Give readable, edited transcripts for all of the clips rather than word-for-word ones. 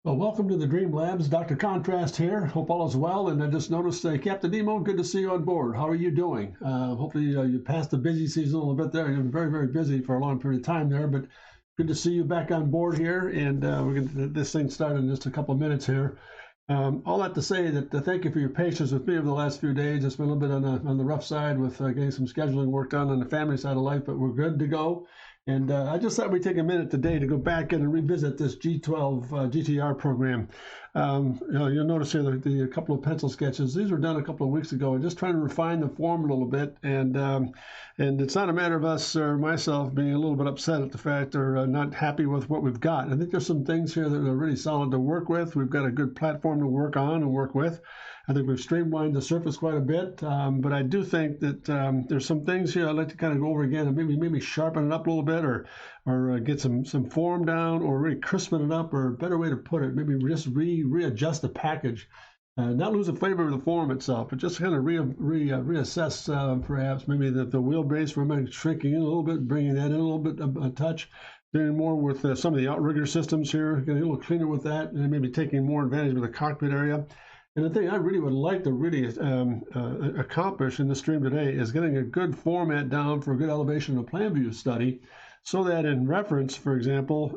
Well, welcome to the Dream Labs. Dr. Contrast here. Hope all is well. And I just noticed, Captain Nemo, good to see you on board. How are you doing? Hopefully you passed the busy season a little bit there. You've been very, very busy for a long period of time there, but good to see you back on board here. And we're going to get this thing started in just a couple of minutes here. All that to say that thank you for your patience with me over the last few days. It's been a little bit on the rough side with getting some scheduling work done on the family side of life, but we're good to go. And I just thought we'd take a minute today to go back in and revisit this G12 GTR program. You'll notice here the couple of pencil sketches. These were done a couple of weeks ago, and just trying to refine the form a little bit. And it's not a matter of us or myself being a little bit upset at the fact or not happy with what we've got. I think there's some things here that are really solid to work with. We've got a good platform to work on and work with. I think we've streamlined the surface quite a bit, but I do think that there's some things here I'd like to kind of go over again and maybe sharpen it up a little bit, or get some form down, or really crispen it up, or a better way to put it, maybe just readjust the package, not lose the flavor of the form itself, but just kind of reassess perhaps maybe the wheelbase. We're shrinking in a little bit, bringing that in a little bit a touch. Doing more with some of the outrigger systems here, getting a little cleaner with that, and maybe taking more advantage of the cockpit area. And the thing I really would like to really accomplish in the stream today is getting a good format down for a good elevation and plan view study, so that in reference, for example,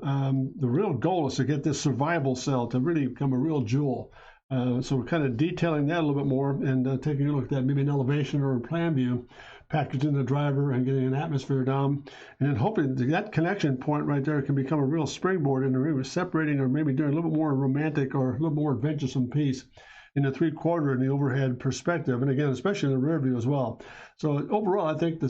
the real goal is to get this survival cell to really become a real jewel. So we're kind of detailing that a little bit more and taking a look at that, maybe an elevation or a plan view, packaging the driver and getting an atmosphere down. And then hoping that connection point right there can become a real springboard into really separating, or maybe doing a little bit more romantic or a little more adventuresome piece in the three-quarter and the overhead perspective, and again, especially in the rear view as well. So overall, I think the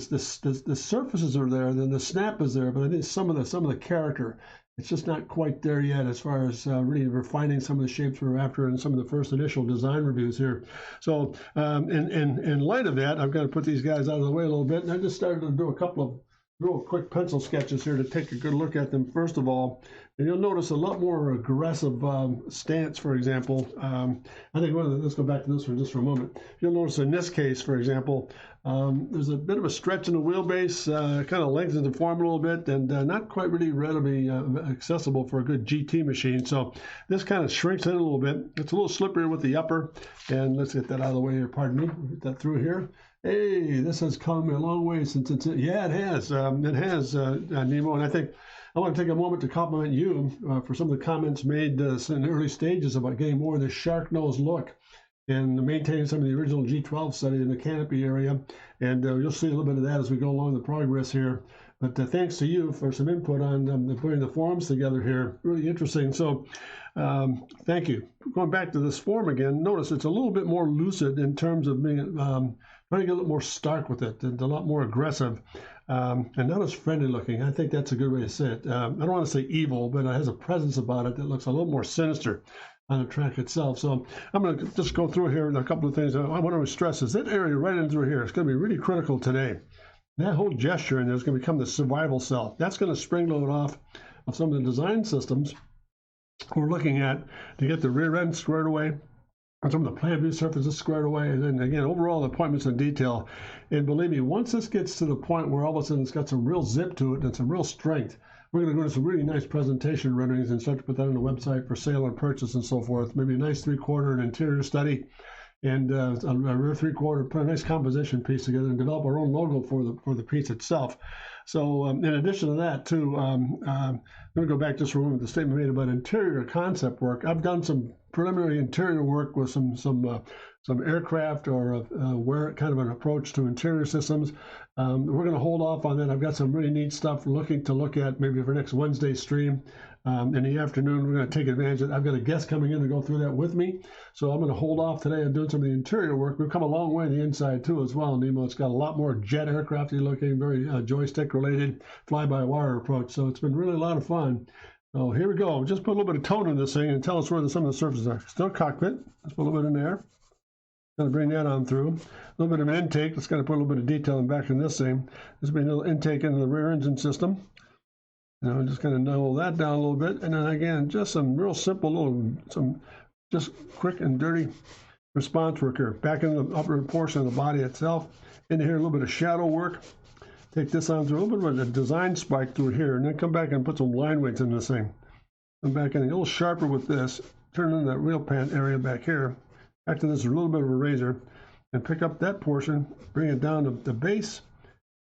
surfaces are there, then the snap is there, but I think some of the character, it's just not quite there yet as far as really refining some of the shapes we're after in some of the first initial design reviews here. So in light of that, I've got to put these guys out of the way a little bit, and I just started to do a couple of real quick pencil sketches here to take a good look at them first of all. And you'll notice a lot more aggressive stance, for example. I think let's go back to this one just for a moment. You'll notice in this case, for example, there's a bit of a stretch in the wheelbase, kind of lengthens the form a little bit, and not quite really readily accessible for a good GT machine. So this kind of shrinks in a little bit. It's a little slipperier with the upper, and let's get that out of the way here. Pardon me. Get that through here. Hey, this has come a long way since yeah, it has. It has, Nemo, and I think I want to take a moment to compliment you for some of the comments made in the early stages about getting more of the shark nose look and maintaining some of the original G12 study in the canopy area. And you'll see a little bit of that as we go along the progress here. But thanks to you for some input on putting the forms together here. Really interesting. So thank you. Going back to this form again, notice it's a little bit more lucid in terms of being trying to get a little more stark with it, and a lot more aggressive, and not as friendly looking. I think that's a good way to say it. I don't want to say evil, but it has a presence about it that looks a little more sinister on the track itself. So I'm going to just go through here and a couple of things. I want to stress is that area right in through here. It's going to be really critical today. That whole gesture in there is going to become the survival cell. That's going to spring load off of some of the design systems we're looking at to get the rear end squared away, and some of the plan view surfaces squared away, and then again, overall the appointments in detail. And believe me, once this gets to the point where all of a sudden it's got some real zip to it and some real strength, we're going to go into some really nice presentation renderings and start to put that on the website for sale and purchase and so forth. Maybe a nice three-quarter and interior study, and a rear three-quarter, put a nice composition piece together and develop our own logo for the piece itself. So in addition to that, too, let me go back just for a moment. The statement made about interior concept work. I've done some preliminary interior work with some aircraft or kind of an approach to interior systems. We're going to hold off on that. I've got some really neat stuff to look at maybe for next Wednesday's stream. In the afternoon, we're going to take advantage of it. I've got a guest coming in to go through that with me. So I'm going to hold off today on doing some of the interior work. We've come a long way on the inside, too, as well, Nemo. It's got a lot more jet aircrafty looking, very joystick-related, fly-by-wire approach. So it's been really a lot of fun. So here we go. Just put a little bit of tone in this thing and tell us where some of the surfaces are. Still cockpit. Let's put a little bit in there. Going to bring that on through. A little bit of an intake. Let's kind of put a little bit of detail in back in this thing. This will be a little intake into the rear engine system. Now I'm just going to narrow that down a little bit. And then again, just some real simple just quick and dirty response work here. Back in the upper portion of the body itself. Into here, a little bit of shadow work. Take this on through a little bit of a design spike through here, and then come back and put some line weights in this thing. Come back in a little sharper with this. Turn in that wheel pant area back here. Back to this a little bit of a razor, and pick up that portion, bring it down to the base.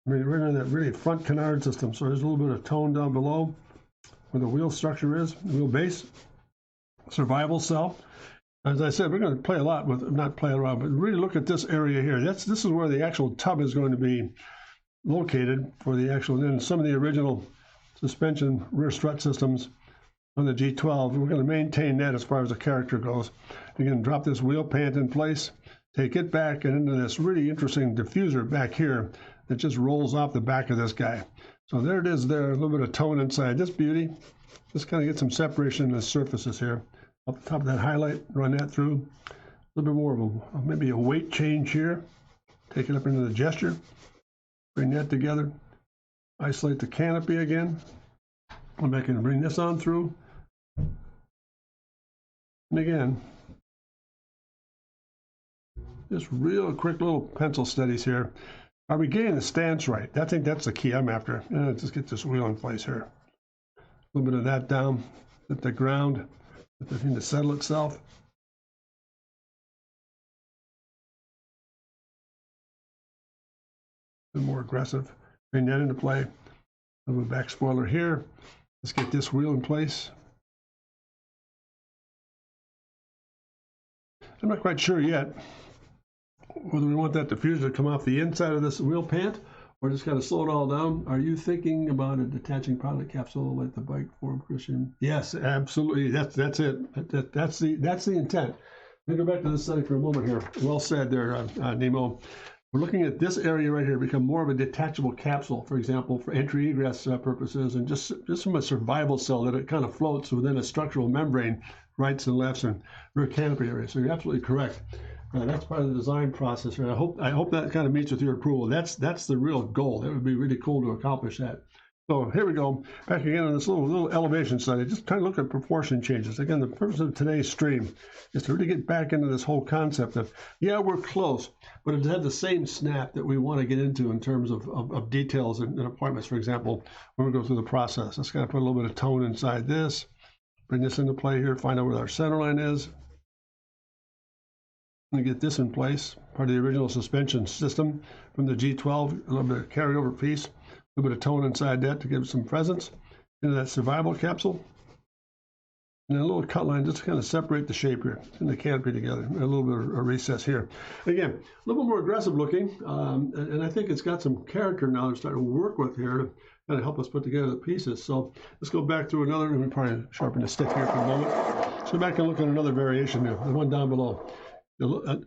Bring in that really front canard system. So there's a little bit of tone down below where the wheel structure is, the wheel base, survival cell. As I said, we're going to play a lot with, not play around, but really look at this area here. This is where the actual tub is going to be located for the actual, then some of the original suspension rear strut systems on the G12. We're going to maintain that as far as the character goes. You're going to drop this wheel pant in place, take it back and into this really interesting diffuser back here that just rolls off the back of this guy. So there it is there, a little bit of tone inside. This beauty, just kind of get some separation in the surfaces here. Up the top of that highlight, run that through. A little bit more of maybe a weight change here. Take it up into the gesture. Bring that together. Isolate the canopy again. Come back and bring this on through. And again, just real quick little pencil studies here. Are we getting the stance right? I think that's the key I'm after. And just get this wheel in place here. A little bit of that down at the ground. Get the thing to settle itself. A bit more aggressive. Bring that into play. A little back spoiler here. Let's get this wheel in place. I'm not quite sure yet whether we want that diffuser to come off the inside of this wheel pant or just kind of slow it all down. Are you thinking about a detaching pilot capsule like the bike form, Christian? Yes, absolutely. That's it. That's the intent. Let me go back to this setting for a moment here. Well said there, Nemo. We're looking at this area right here become more of a detachable capsule, for example, for entry egress purposes, and just from a survival cell that it kind of floats within a structural membrane, rights and lefts and rear canopy area. So you're absolutely correct. That's part of the design process. And I hope that kind of meets with your approval. That's the real goal. That would be really cool to accomplish that. So here we go. Back again on this little elevation study. Just trying to look at proportion changes. Again, the purpose of today's stream is to really get back into this whole concept of, yeah, we're close, but it had the same snap that we want to get into in terms of details and appointments, for example, when we go through the process. Let's kind of put a little bit of tone inside this. Bring this into play here. Find out where our center line is. Get this in place, part of the original suspension system from the G12, a little bit of carryover piece, a little bit of tone inside that to give some presence into that survival capsule. And a little cut line just to kind of separate the shape here and the canopy together. And a little bit of a recess here. Again, a little bit more aggressive looking, and I think it's got some character now to start to work with here to kind of help us put together the pieces. So let's go back through another, and we'll probably sharpen the stick here for a moment. Let's go back and look at another variation here, the one down below.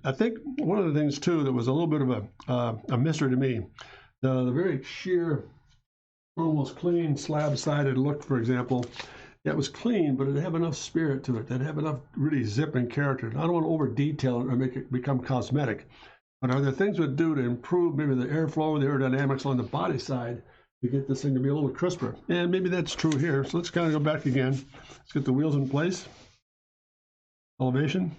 I think one of the things too that was a little bit of a mystery to me, the very sheer, almost clean slab-sided look, for example, that was clean, but it had enough spirit to it. It had enough really zip and character. I don't want to over detail it or make it become cosmetic, but are there things we do to improve maybe the airflow, the aerodynamics on the body side to get this thing to be a little crisper? And maybe that's true here. So let's kind of go back again. Let's get the wheels in place. Elevation.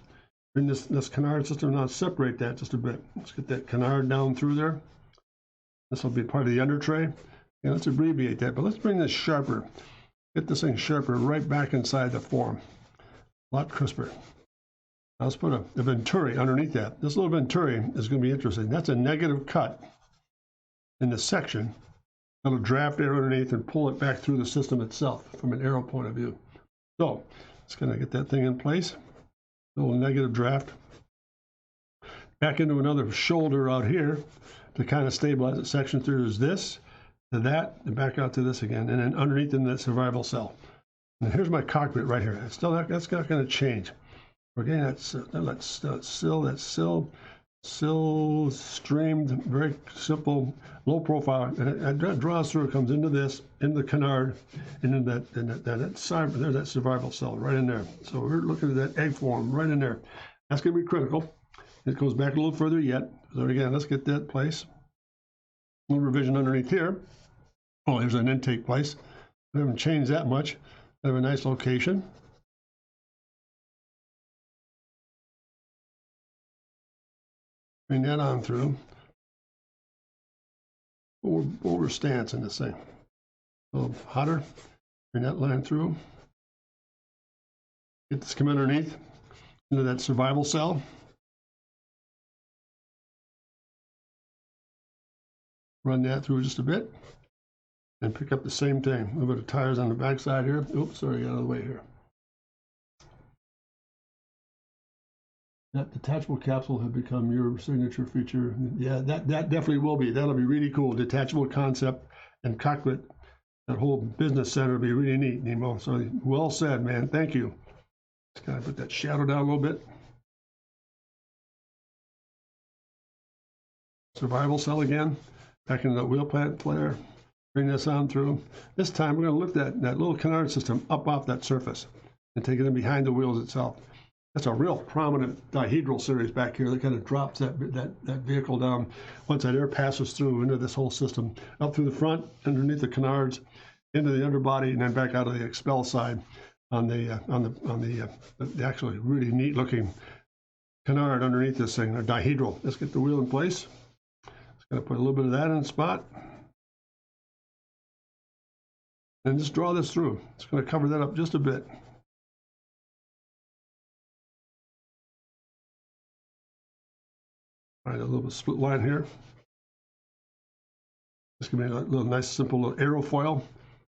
Bring this canard system now, separate that just a bit. Let's get that canard down through there. This will be part of the under tray. Yeah, let's abbreviate that, but let's bring this sharper. Get this thing sharper right back inside the form. A lot crisper. Now let's put a venturi underneath that. This little venturi is going to be interesting. That's a negative cut in the section. That'll draft air underneath and pull it back through the system itself from an aero point of view. So let's kind of get that thing in place. Little negative draft. Back into another shoulder out here to kind of stabilize the section through. There's this, to that, and back out to this again, and then underneath in that survival cell. And here's my cockpit right here. It's still that's not going to change. Again, that's sill streamed, very simple, low profile, and it draws through. It comes into this, into the canard, and in there's that survival cell right in there. So we're looking at that egg form right in there. That's going to be critical. It goes back a little further yet. So again, let's get that place. A little revision underneath here. Oh, there's an intake place. We haven't changed that much. We have a nice location. Bring that on through. Over stance in this thing. A little hotter. Bring that line through. Get this come underneath into that survival cell. Run that through just a bit. And pick up the same thing. A little bit of tires on the back side here. Oops, sorry, got out of the way here. That detachable capsule had become your signature feature. Yeah, that definitely will be. That'll be really cool. Detachable concept and cockpit. That whole business center will be really neat, Nemo. So well said, man. Thank you. Just kind of put that shadow down a little bit. Survival cell again. Back into the wheel plant flare. Bring this on through. This time we're going to lift that little canard system up off that surface and take it in behind the wheels itself. That's a real prominent dihedral series back here that kind of drops that vehicle down once that air passes through into this whole system, up through the front, underneath the canards, into the underbody, and then back out of the expel side on the actually really neat looking canard underneath this thing, a dihedral. Let's get the wheel in place. Just going to put a little bit of that in the spot. And just draw this through. It's going to cover that up just a bit. All right, a little bit of split line here. This can be a little nice, simple little aerofoil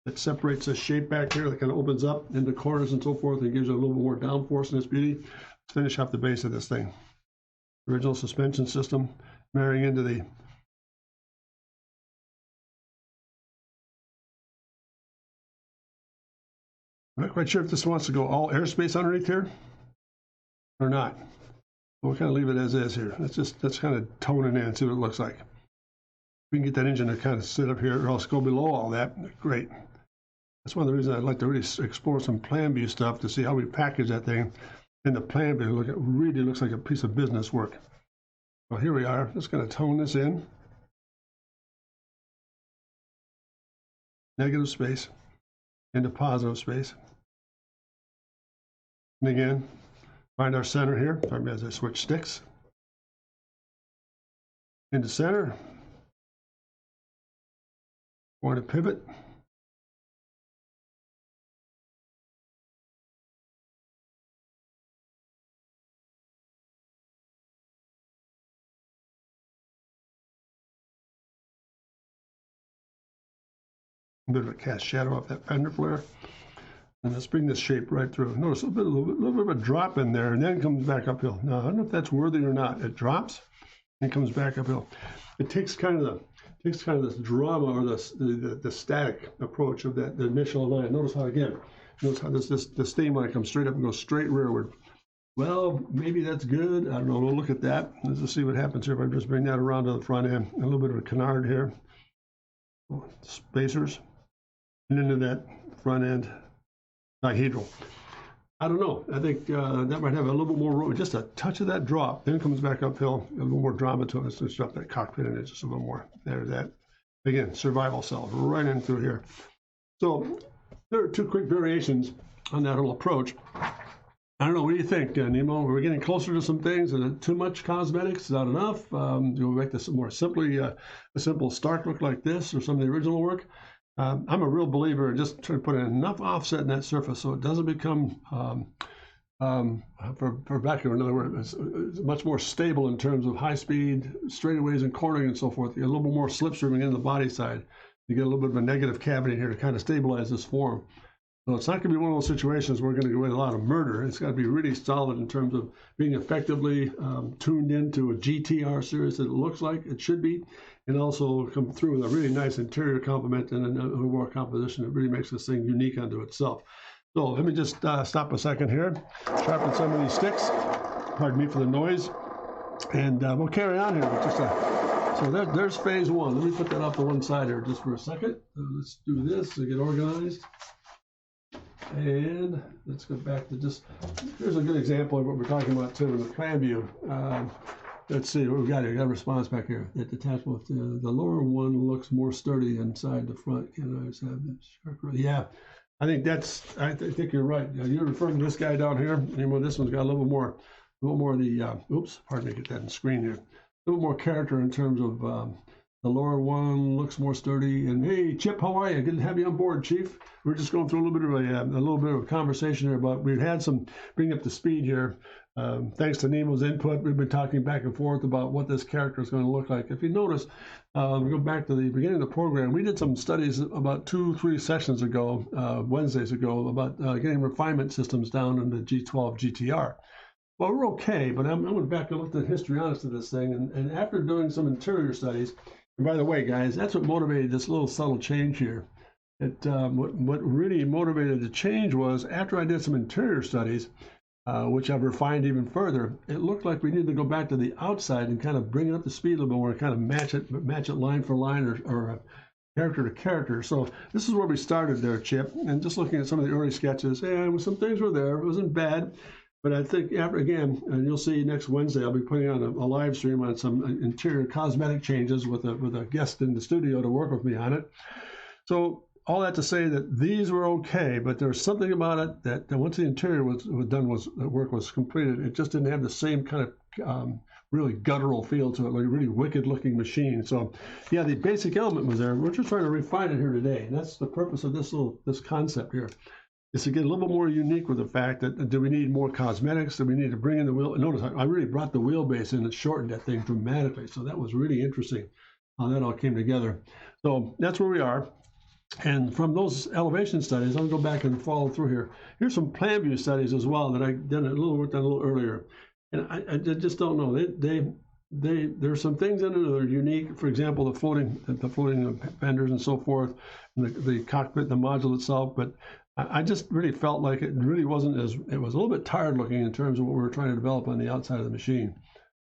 that separates the shape back here, that kind of opens up into corners and so forth, and gives you a little bit more downforce in its beauty. Let's finish off the base of this thing. Original suspension system marrying into the I'm not quite sure if this wants to go all airspace underneath here or not. We'll kind of leave it as is here. Let's kind of tone it in and see what it looks like. We can get that engine to kind of sit up here or else go below all that. Great. That's one of the reasons I'd like to really explore some plan view stuff to see how we package that thing in the plan view. Look, it really looks like a piece of business work. Well, here we are. Just going to tone this in. Negative space into positive space. And again, find our center here. Pardon me as I switch sticks. Into center. Point a pivot. A bit of a cast shadow off that fender flare. And let's bring this shape right through. Notice a little bit of a drop in there and then comes back uphill. Now, I don't know if that's worthy or not. It drops and comes back uphill. It takes kind of this drama or the static approach of that the initial line. Notice how the steam line comes straight up and goes straight rearward. Well, maybe that's good. I don't know. We'll look at that. Let's just see what happens here if I just bring that around to the front end. A little bit of a canard here. Spacers. And into that front end dihedral. I don't know. I think that might have a little bit more room, just a touch of that drop. Then it comes back uphill, a little more drama to it. Let's drop that cockpit in it just a little more. There's that. Again, survival cell right in through here. So there are two quick variations on that whole approach. I don't know. What do you think, Nemo? Are we getting closer to some things? Is it too much cosmetics? Is that enough? Do we make this more simply a simple Stark look like this or some of the original work? I'm a real believer in just trying to put in enough offset in that surface so it doesn't become, for vacuum, in other words, it's much more stable in terms of high speed, straightaways and cornering and so forth. You get a little bit more slipstreaming in the body side. You get a little bit of a negative cavity here to kind of stabilize this form. So it's not going to be one of those situations where we're going to go in a lot of murder. It's got to be really solid in terms of being effectively tuned into a GTR series that it looks like it should be, and also come through with a really nice interior complement and an overall composition that really makes this thing unique unto itself. So let me just stop a second here, sharpen some of these sticks. Pardon me for the noise, and we'll carry on here with just so there's phase one. Let me put that off to one side here just for a second. Let's do this to get organized. And let's go back to just, here's a good example of what we're talking about too in the plan view. Let's see what we've got here. We've got a response back here. That detachable, the lower one looks more sturdy inside the front. Can I just have this? Yeah, I think I think you're right. You're referring to this guy down here. This one's got a little more of the, oops, pardon me, get that in screen here. A little more character in terms of The lower one looks more sturdy. And hey, Chip, how are you? Good to have you on board, Chief. We're just going through a little bit of a conversation here, but we've had some bring up to speed here. Thanks to Nemo's input, we've been talking back and forth about what this character is going to look like. If you notice, we go back to the beginning of the program. We did some studies about 2-3 sessions ago, Wednesdays ago, about getting refinement systems down in the G12 GTR. Well, we're okay, but I went back and looked at histrionics of this thing, and after doing some interior studies, and by the way, guys, that's what motivated this little subtle change here. What really motivated the change was after I did some interior studies, which I've refined even further, it looked like we needed to go back to the outside and kind of bring it up to speed a little bit more and kind of match it line for line or character to character. So this is where we started there, Chip. And just looking at some of the early sketches, and some things were there. It wasn't bad. But I think after, again, and you'll see next Wednesday, I'll be putting on a live stream on some interior cosmetic changes with a guest in the studio to work with me on it. So all that to say that these were okay, but there's something about it that once the interior was done, the work was completed, it just didn't have the same kind of really guttural feel to it, like a really wicked looking machine. So yeah, the basic element was there. We're just trying to refine it here today. And that's the purpose of this concept here. Is to get a little bit more unique with the fact that do we need more cosmetics? Do we need to bring in the wheel? Notice I really brought the wheelbase in and shortened that thing dramatically. So that was really interesting how that all came together. So that's where we are. And from those elevation studies, I'll go back and follow through here. Here's some plan view studies as well that I did worked on a little earlier. And I just don't know. There's some things in it that are unique. For example, the floating fenders and so forth, and the cockpit, the module itself. But I just really felt like it really wasn't it was a little bit tired looking in terms of what we were trying to develop on the outside of the machine.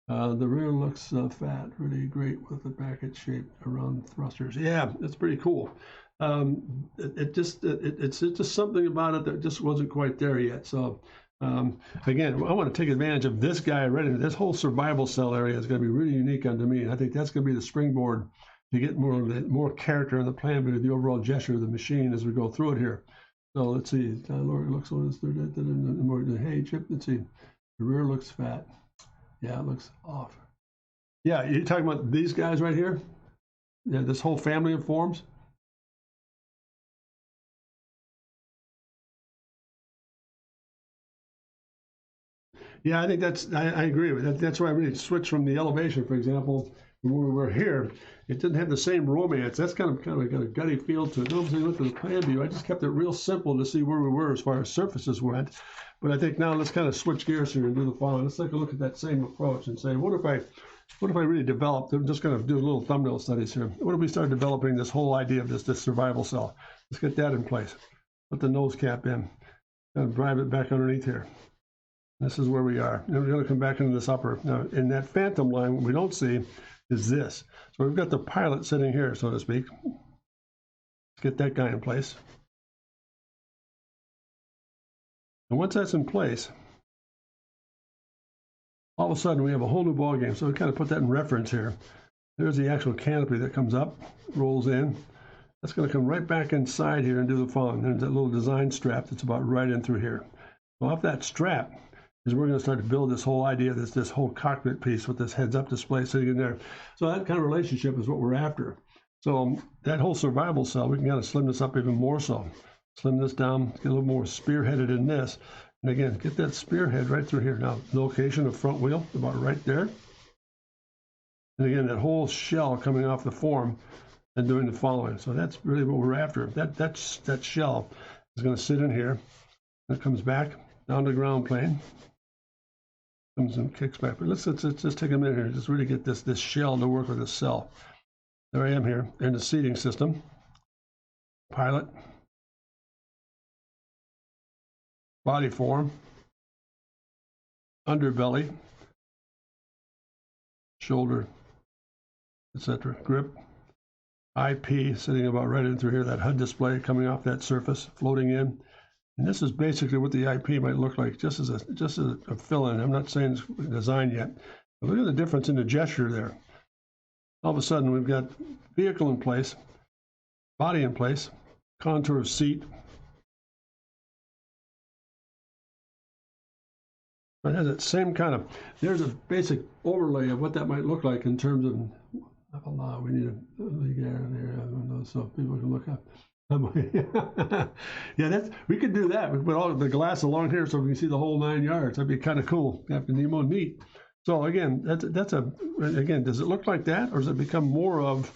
The rear looks fat, really great with the bracket shape around thrusters. Yeah, it's pretty cool. It's just something about it that just wasn't quite there yet. So again, I want to take advantage of this guy already. This whole survival cell area is going to be really unique unto me. And I think that's going to be the springboard to get more character in the plan view, the overall gesture of the machine as we go through it here. So let's see. Lori looks on this. Hey, Chip, let's see. The rear looks fat. Yeah, it looks off. Yeah, you're talking about these guys right here? Yeah, this whole family of forms? Yeah, I think I agree with that. That's why I really switched from the elevation, for example, when we were here. It didn't have the same romance. That's kind of got a gutty feel to it. Notice I looked at the plan view. I just kept it real simple to see where we were as far as surfaces went. But I think now let's kind of switch gears here and do the following. Let's take a look at that same approach and say, what if I really developed? I'm just going to do a little thumbnail studies here. What if we start developing this whole idea of this survival cell? Let's get that in place. Put the nose cap in and drive it back underneath here. This is where we are. And we're going to come back into this upper. Now, in that phantom line, what we don't see is this. So we've got the pilot sitting here, so to speak. Let's get that guy in place. And once that's in place, all of a sudden we have a whole new ball game. So we kind of put that in reference here. There's the actual canopy that comes up, rolls in. That's going to come right back inside here and do the following. There's that little design strap that's about right in through here. So off that strap is we're going to start to build this whole idea, this whole cockpit piece with this heads-up display sitting in there. So that kind of relationship is what we're after. So that whole survival cell, we can kind of slim this up even more so. Slim this down, get a little more spearheaded in this. And again, get that spearhead right through here. Now, location of front wheel, about right there. And again, that whole shell coming off the form and doing the following. So that's really what we're after. That shell is going to sit in here. It comes back down to ground plane. Comes and kicks back. But let's just take a minute here and just really get this shell to work with this cell. There I am here in the seating system. Pilot. Body form. Underbelly. Shoulder, etc. Grip. IP sitting about right in through here. That HUD display coming off that surface, floating in. And this is basically what the IP might look like, just as a fill-in. I'm not saying it's designed yet, but look at the difference in the gesture there. All of a sudden, we've got vehicle in place, body in place, contour of seat. It has that same kind of, there's a basic overlay of what that might look like in terms of We need a league there, so people can look up. Yeah, we could do that. We put all the glass along here so we can see the whole 9 yards. That'd be kind of cool. Captain Nemo, neat. So again, again, does it look like that, or does it become more of,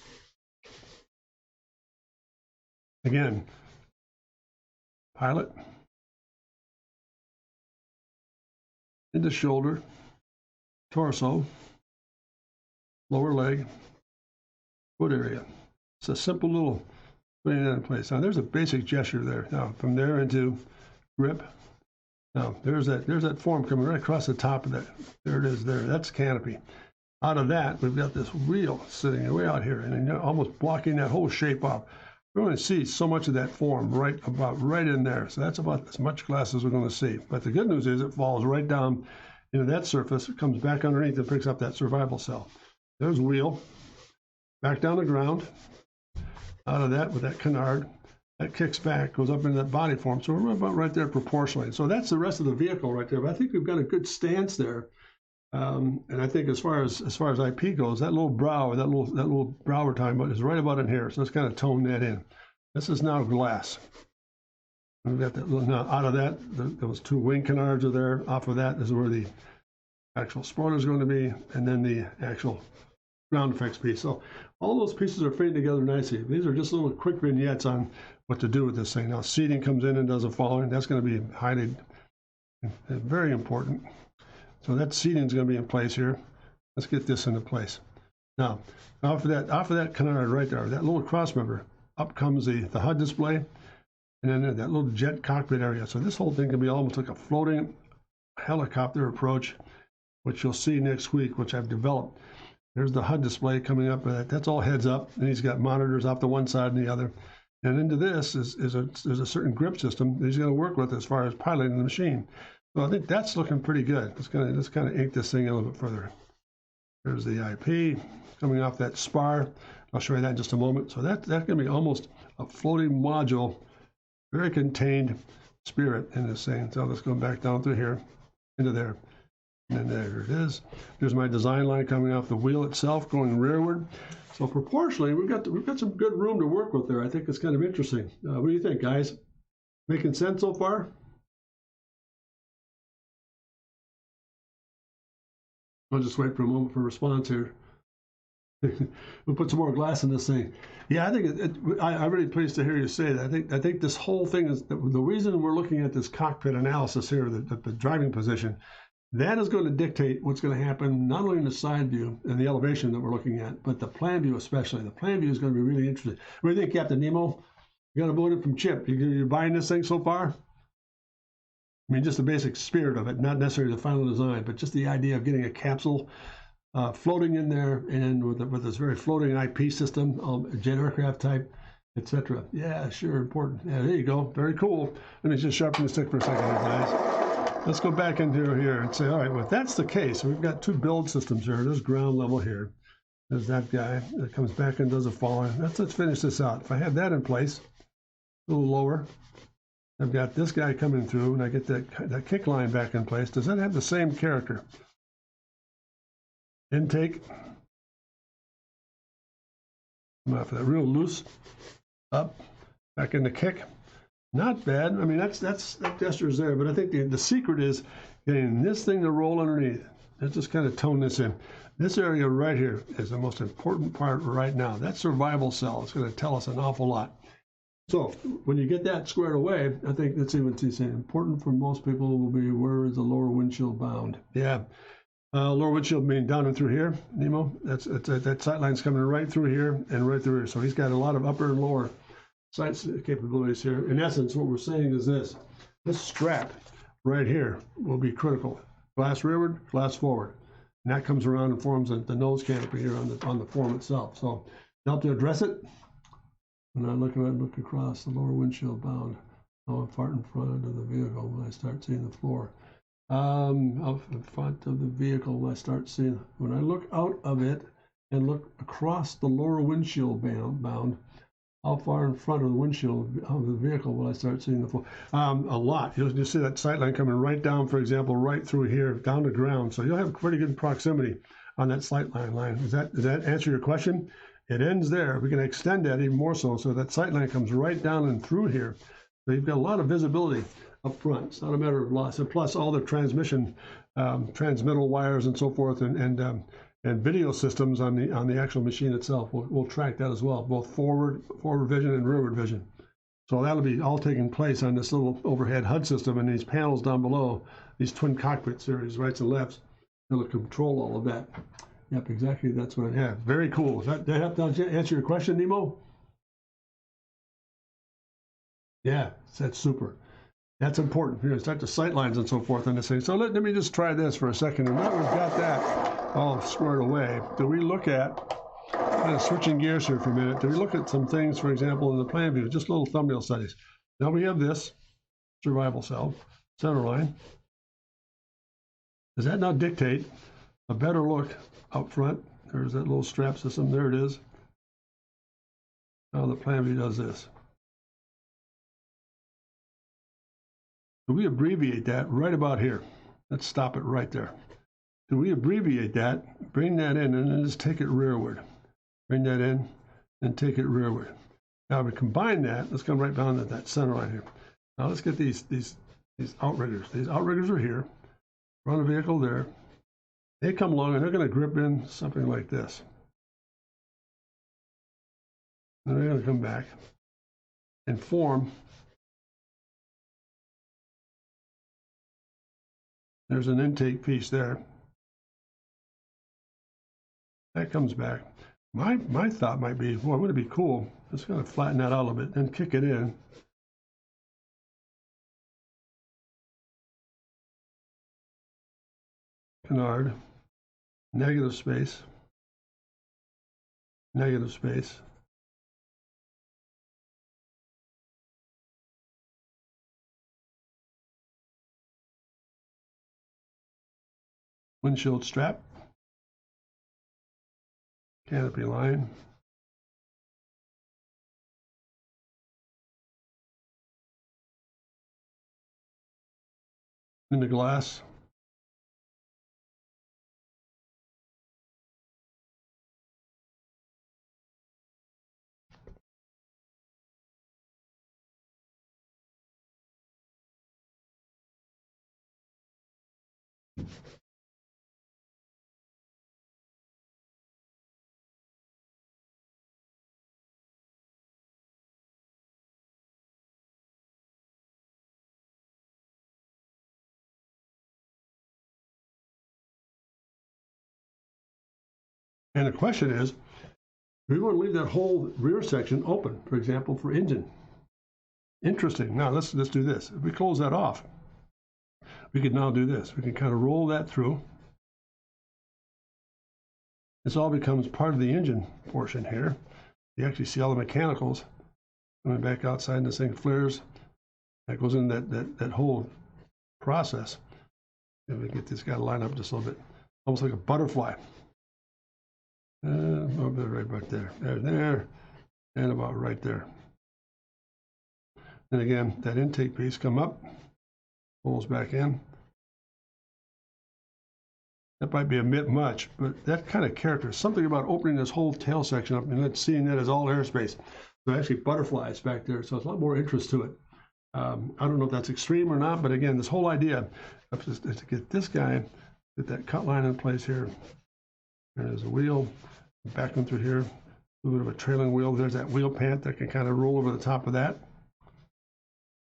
again, pilot into shoulder, torso, lower leg, foot area. It's a simple little putting that in place. Now there's a basic gesture there. Now from there into grip. Now there's that form coming right across the top of that. There it is there. That's canopy. Out of that, we've got this wheel sitting way out here and almost blocking that whole shape off. We're going to see so much of that form right in there. So that's about as much glass as we're going to see. But the good news is it falls right down into that surface. It comes back underneath and picks up that survival cell. There's wheel. Back down the ground. Out of that with that canard. That kicks back, goes up into that body form. So we're about right there proportionally. So that's the rest of the vehicle right there. But I think we've got a good stance there. And I think as far as IP goes, that little brow, that little brow we're talking about is right about in here. So let's kind of tone that in. This is now glass. We've got that little, now out of that, those two wing canards are there. Off of that is where the actual spoiler is going to be, and then the actual ground effects piece. So all those pieces are fitting together nicely. These are just little quick vignettes on what to do with this thing. Now seating comes in and does the following. That's going to be highly, very important. So that seating is going to be in place here. Let's get this into place. Now, off of that canard right there, that little cross member, up comes the HUD display, and then that little jet cockpit area. So this whole thing can be almost like a floating helicopter approach, which you'll see next week, which I've developed. There's the HUD display coming up. That's all heads up, and he's got monitors off the one side and the other. And into this there's a certain grip system that he's going to work with as far as piloting the machine. So I think that's looking pretty good. Let's kind of ink this thing a little bit further. There's the IP coming off that spar. I'll show you that in just a moment. So that's going to be almost a floating module, very contained spirit in this thing. So let's go back down through here, into there. And there it is. There's my design line coming off the wheel itself, going rearward. So proportionally, we've got some good room to work with there. I think it's kind of interesting. What do you think, guys? Making sense so far? I'll just wait for a moment for a response here. We'll put some more glass in this thing. Yeah, I think I'm really pleased to hear you say that. I think this whole thing is the reason we're looking at this cockpit analysis here, the driving position. That is going to dictate what's going to happen not only in the side view and the elevation that we're looking at, but the plan view especially. The plan view is going to be really interesting. What do you think, Captain Nemo? You got to vote it from Chip. You're buying this thing so far? I mean, just the basic spirit of it, not necessarily the final design, but just the idea of getting a capsule floating in there, and with this very floating IP system, jet aircraft type, etc. Yeah, sure, important. Yeah, there you go. Very cool. Let me just sharpen the stick for a second, guys. Let's go back into here and say, all right, well, if that's the case, we've got two build systems here. There's ground level here. There's that guy that comes back and does a following. Let's finish this out. If I have that in place, a little lower, I've got this guy coming through, and I get that kick line back in place. Does that have the same character? Intake. Come off that real loose. Up. Back in the kick. Not bad. I mean, that gesture is there, but I think the secret is getting this thing to roll underneath. Let's just kind of tone this in. This area right here is the most important part right now. That survival cell is going to tell us an awful lot. So when you get that squared away, I think, let's see what he's saying. Important for most people will be, where is the lower windshield bound? Yeah. Lower windshield being down and through here, Nemo. That sight line's coming right through here and right through here. So he's got a lot of upper and lower sight capabilities here. In essence, what we're saying is this strap right here will be critical. Glass rearward, glass forward. And that comes around and forms the nose canopy here on the form itself. So to help to address it, when I look across the lower windshield bound, how far in front of the vehicle when I start seeing the floor. Out in front of the vehicle when I start seeing, when I look out of it and look across the lower windshield bound, how far in front of the windshield of the vehicle will I start seeing the floor? A lot. You'll see that sight line coming right down, for example, right through here, down to ground. So you'll have pretty good proximity on that sightline line. Does that answer your question? It ends there. We can extend that even more so that sightline comes right down and through here. So you've got a lot of visibility up front. It's not a matter of loss. And plus all the transmission, transmittal wires and so forth, and video systems on the actual machine itself. We'll track that as well, both forward vision and rearward vision. So that'll be all taking place on this little overhead HUD system and these panels down below, these twin cockpit series, rights and lefts. It'll control all of that. Yep, exactly. That's what I have. Very cool. Does that help to answer your question, Nemo? Yeah, that's super. That's important. Here, start the sight lines and so forth on this thing. So let me just try this for a second. And now we've got that all squared away. Do we look at, kind of switching gears here for a minute, do we look at some things, for example, in the plan view, just little thumbnail studies. Now we have this survival cell, center line. Does that now dictate a better look up front? There's that little strap system. There it is. Now the plan view does this. So we abbreviate that right about here. Let's stop it right there. So we abbreviate that, bring that in, and then just take it rearward. Bring that in and take it rearward. Now we combine that. Let's come right down to that center line here. Now let's get these outriggers. These outriggers are here. Run a vehicle there. They come along and they're going to grip in something like this. And they're going to come back and form. There's an intake piece there. That comes back. My thought might be, well, wouldn't it be cool? Just going to flatten that out a little bit and kick it in. Canard, negative space, negative space. Windshield strap, canopy line, in the glass, and the question is, we want to leave that whole rear section open, for example, for engine. Interesting. Now let's do this. If we close that off, we can now do this. We can kind of roll that through. This all becomes part of the engine portion here. You actually see all the mechanicals coming back outside, and this thing flares. That goes in that whole process. If we get this guy to line up just a little bit, almost like a butterfly. About right back there, there, and about right there. And again, that intake piece come up, pulls back in. That might be a bit much, but that kind of character, something about opening this whole tail section up and then seeing that as all airspace. So actually butterflies back there, so it's a lot more interest to it. I don't know if that's extreme or not, but again, this whole idea is to get this guy, get that cut line in place here. There's a wheel, back in through here, a little bit of a trailing wheel. There's that wheel pant that can kind of roll over the top of that. A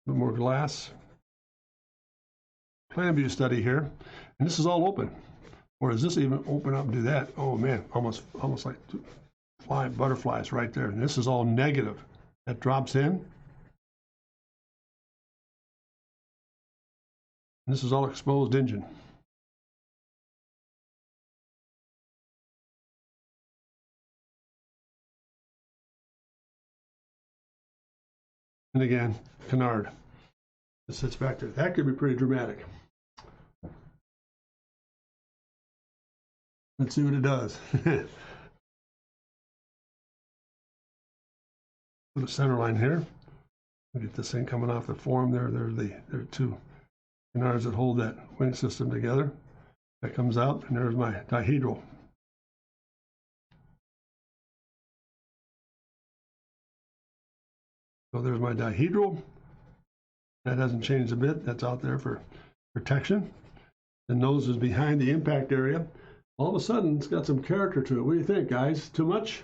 little more glass. Plan view study here, and this is all open. Or does this even open up and do that? Oh man, almost like flying butterflies right there. And this is all negative. That drops in. And this is all exposed engine. And again, canard. It sits back there. That could be pretty dramatic. Let's see what it does. Put a center line here. We get this thing coming off the form there. There are two canards that hold that wing system together. That comes out, and there's my dihedral So there's my dihedral. That hasn't changed a bit. That's out there for protection. The nose is behind the impact area. All of a sudden, it's got some character to it. What do you think, guys? Too much?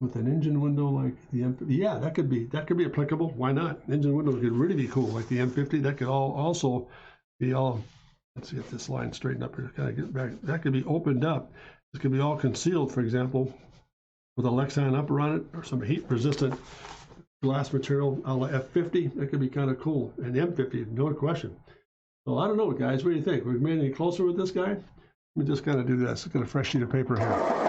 With an engine window like the M50, yeah, that could be applicable. Why not? Engine window could really be cool, like the M50. That could also be all. Let's get this line straightened up here. Kind of get back. That could be opened up. This could be all concealed, for example, with a Lexan upper on it or some heat-resistant glass material a la F50. That could be kind of cool. And the M50, no question. So I don't know, guys. What do you think? We've made any closer with this guy? Let me just kind of do this. Look at a fresh sheet of paper here.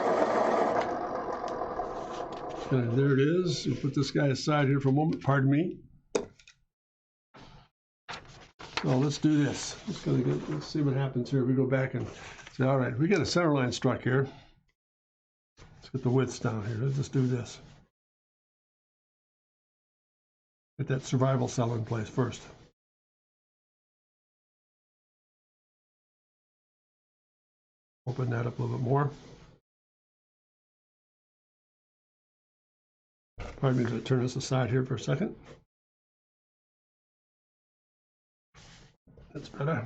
And there it is. We'll put this guy aside here for a moment. Pardon me. So let's do this. Let's see what happens here. We go back and say, all right, we got a center line struck here. Let's get the widths down here. Let's just do this. Get that survival cell in place first. Open that up a little bit more. Pardon me, to turn this aside here for a second. That's better.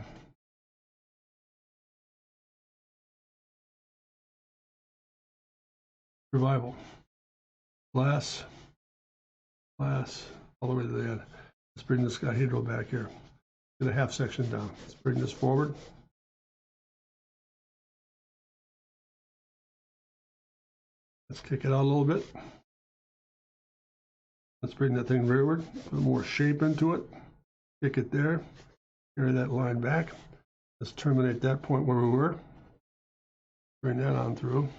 Survival. Glass, all the way to the end. Let's bring this dihedral back here. Get a half section down. Let's bring this forward. Let's kick it out a little bit. Let's bring that thing rearward, put more shape into it. Kick it there. Carry that line back. Let's terminate that point where we were. Bring that on through.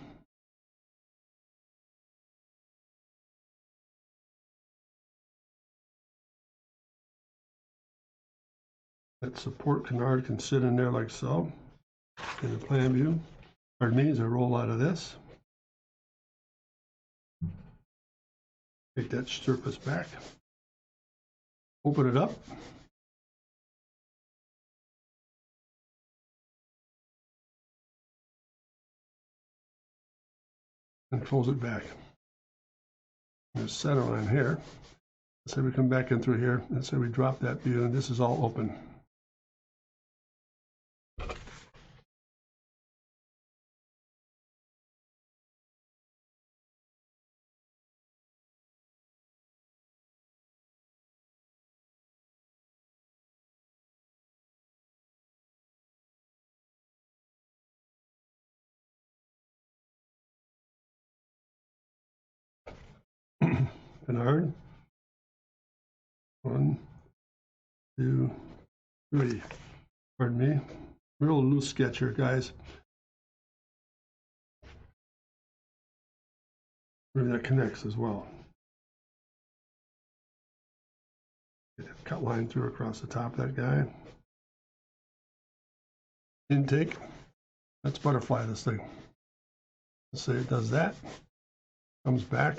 That support canard can sit in there like so. In the plan view. Pardon me as I roll out of this. Take that surface back. Open it up. And close it back. There's center line here. Let's say we come back in through here. Let's say we drop that view, and this is all open. Canard. 1, 2, 3. Pardon me. Real loose sketch here, guys. Maybe that connects as well. Get a cut line through across the top of that guy. Intake. Let's butterfly this thing. Let's say it does that. Comes back.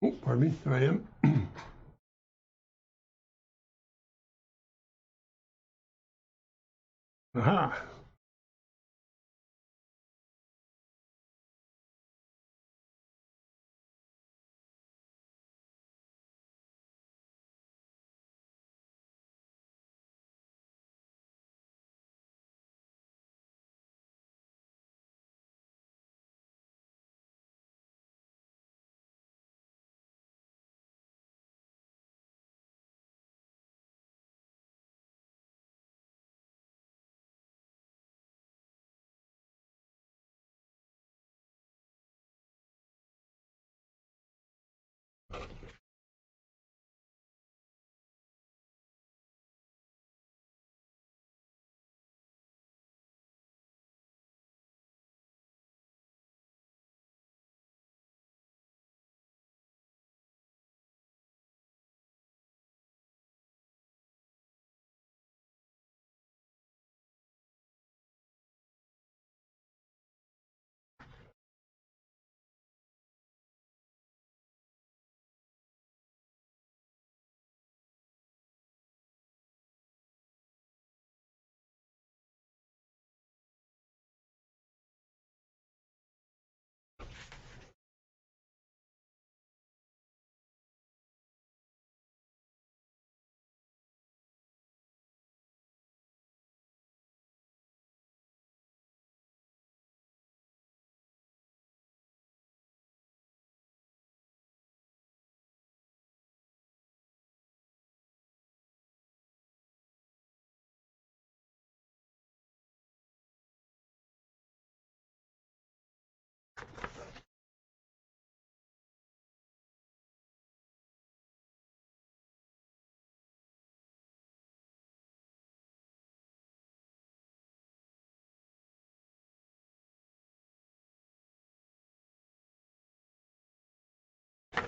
Oh, pardon me, there I am. Aha!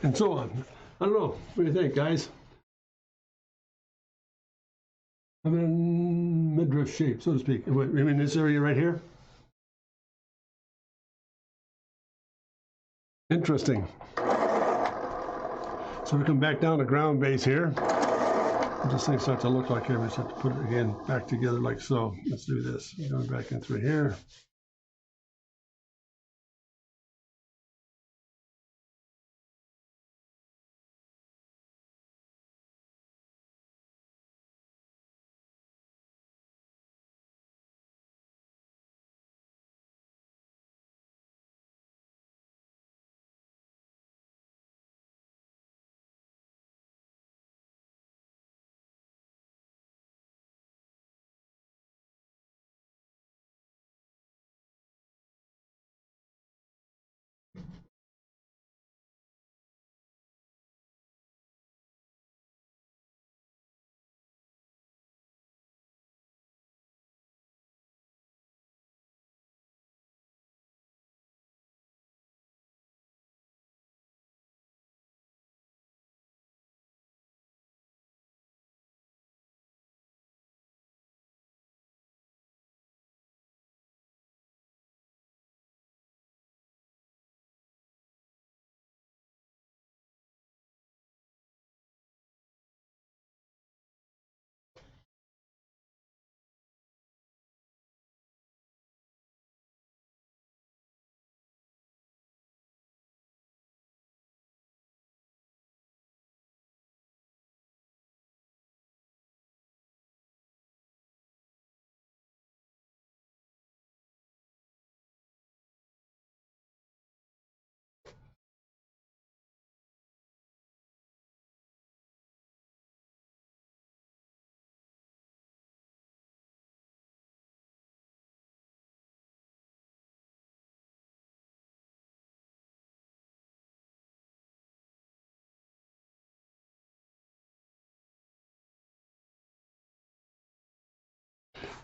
and so on. I don't know. What do you think, guys? I'm in midriff shape, so to speak. I mean, this area right here. Interesting. So we come back down to ground base here. This thing starts to look like here. We just have to put it again back together like so. Let's do this. Going back in through here.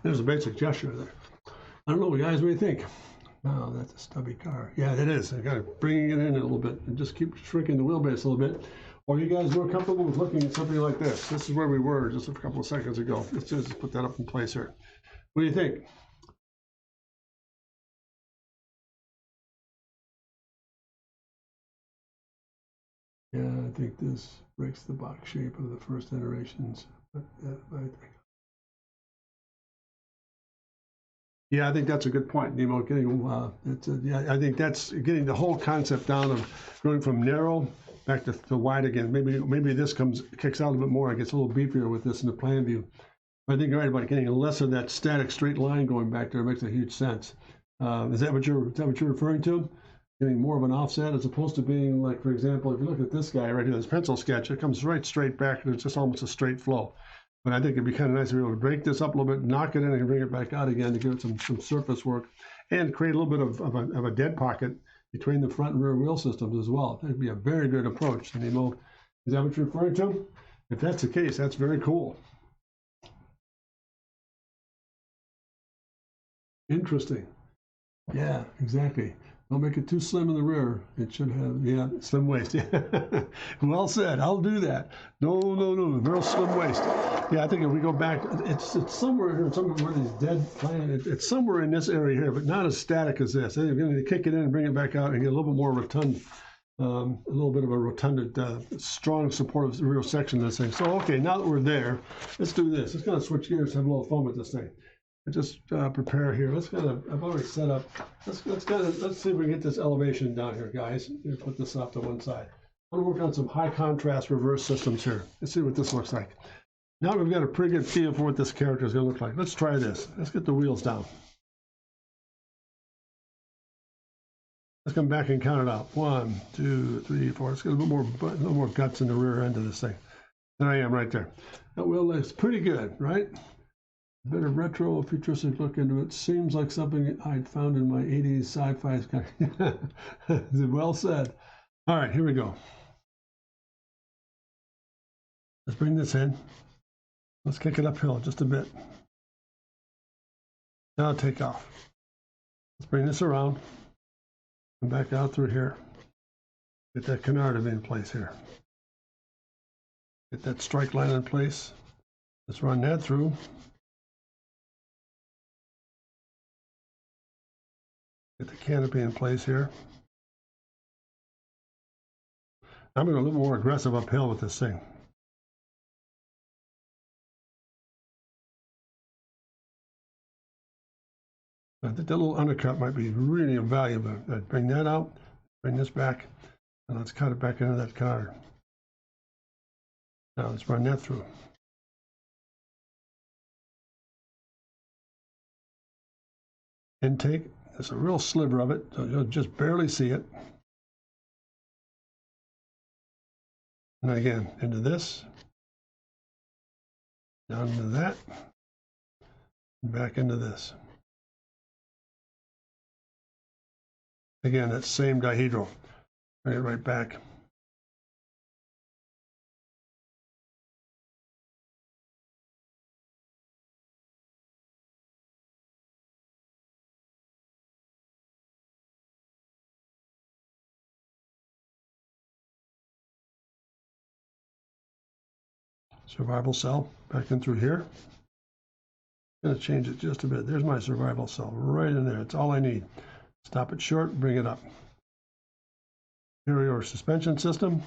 There's a basic gesture there. I don't know, guys, what do you think? Oh, that's a stubby car. Yeah, it is. I got to bring it in a little bit and just keep shrinking the wheelbase a little bit. Or you guys more comfortable with looking at something like this? This is where we were just a couple of seconds ago. Let's just put that up in place here. What do you think? Yeah, I think this breaks the box shape of the first iterations. Yeah, I think that's a good point, Nemo. Yeah, I think that's getting the whole concept down of going from narrow back to wide again. Maybe this kicks out a bit more. It gets a little beefier with this in the plan view. But I think you're right about getting less of that static straight line going back there. It makes a huge sense. Is that what you're referring to? Getting more of an offset as opposed to being like, for example, if you look at this guy right here, this pencil sketch, it comes right straight back and it's just almost a straight flow. But I think it'd be kind of nice to be able to break this up a little bit, knock it in and bring it back out again to give it some surface work and create a little bit of a dead pocket between the front and rear wheel systems as well. That'd be a very good approach. Nemo, is that what you're referring to? If that's the case, that's very cool. Interesting. Yeah, exactly. Don't make it too slim in the rear. It should have, yeah, slim waist. Yeah. Well said. I'll do that. No, real slim waist. Yeah, I think if we go back, it's somewhere here, somewhere where these dead planet. It's somewhere in this area here, but not as static as this. I think we're going to kick it in and bring it back out and get a little bit more rotund, a little bit of a rotunded, strong support of the rear section of this thing. So, okay, now that we're there, let's do this. Let's kind of switch gears, have a little fun with this thing. Just prepare here. Let's kind of, I've already set up. Let's see if we can get this elevation down here, guys. Put this off to one side. I'm gonna work on some high contrast reverse systems here. Let's see what this looks like. Now we've got a pretty good feel for what this character is gonna look like. Let's try this. Let's get the wheels down. Let's come back and count it out. 1, 2, 3, 4. Let's get a little more guts in the rear end of this thing. There I am right there. That wheel looks pretty good, right? Bit of retro futuristic look into it. Seems like something I'd found in my 80s sci-fi. Well said. All right, here we go. Let's bring this in. Let's kick it uphill just a bit. Now take off. Let's bring this around and back out through here. Get that canard to be in place here. Get that strike line in place. Let's run that through. Get the canopy in place here. I'm going to go a little more aggressive uphill with this thing. I think that little undercut might be really invaluable. I'd bring that out, bring this back, and let's cut it back into that canard. Now let's run that through. Intake, there's a real sliver of it, so you'll just barely see it. And again, into this, down into that, and back into this. Again, that same dihedral. Bring it right back. Survival cell, back in through here. I'm going to change it just a bit. There's my survival cell right in there. It's all I need. Stop it short, bring it up. Superior suspension system.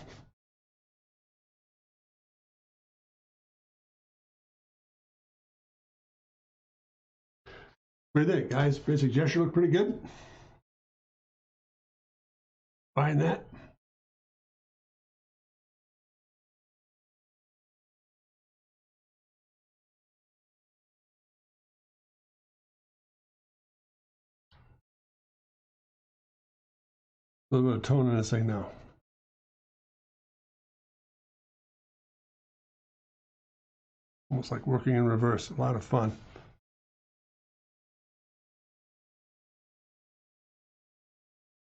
What do you think, guys? Basic gesture look pretty good. Find that. A little bit of tone in this thing now. Almost like working in reverse. A lot of fun.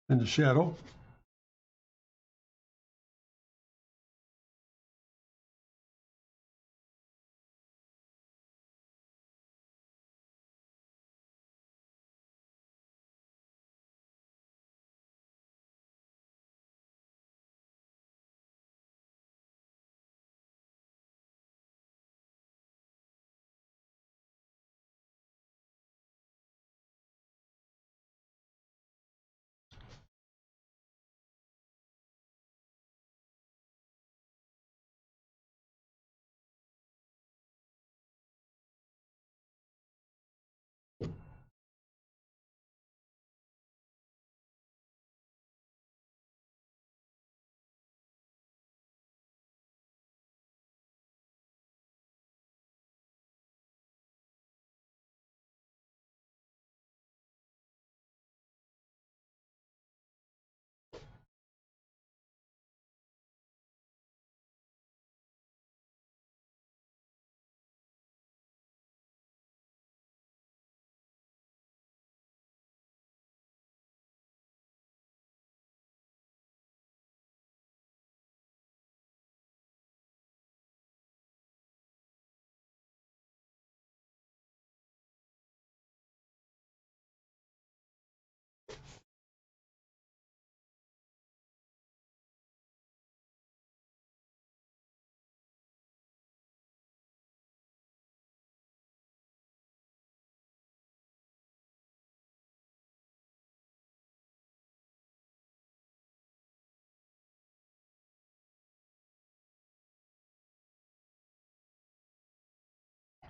In the shadow.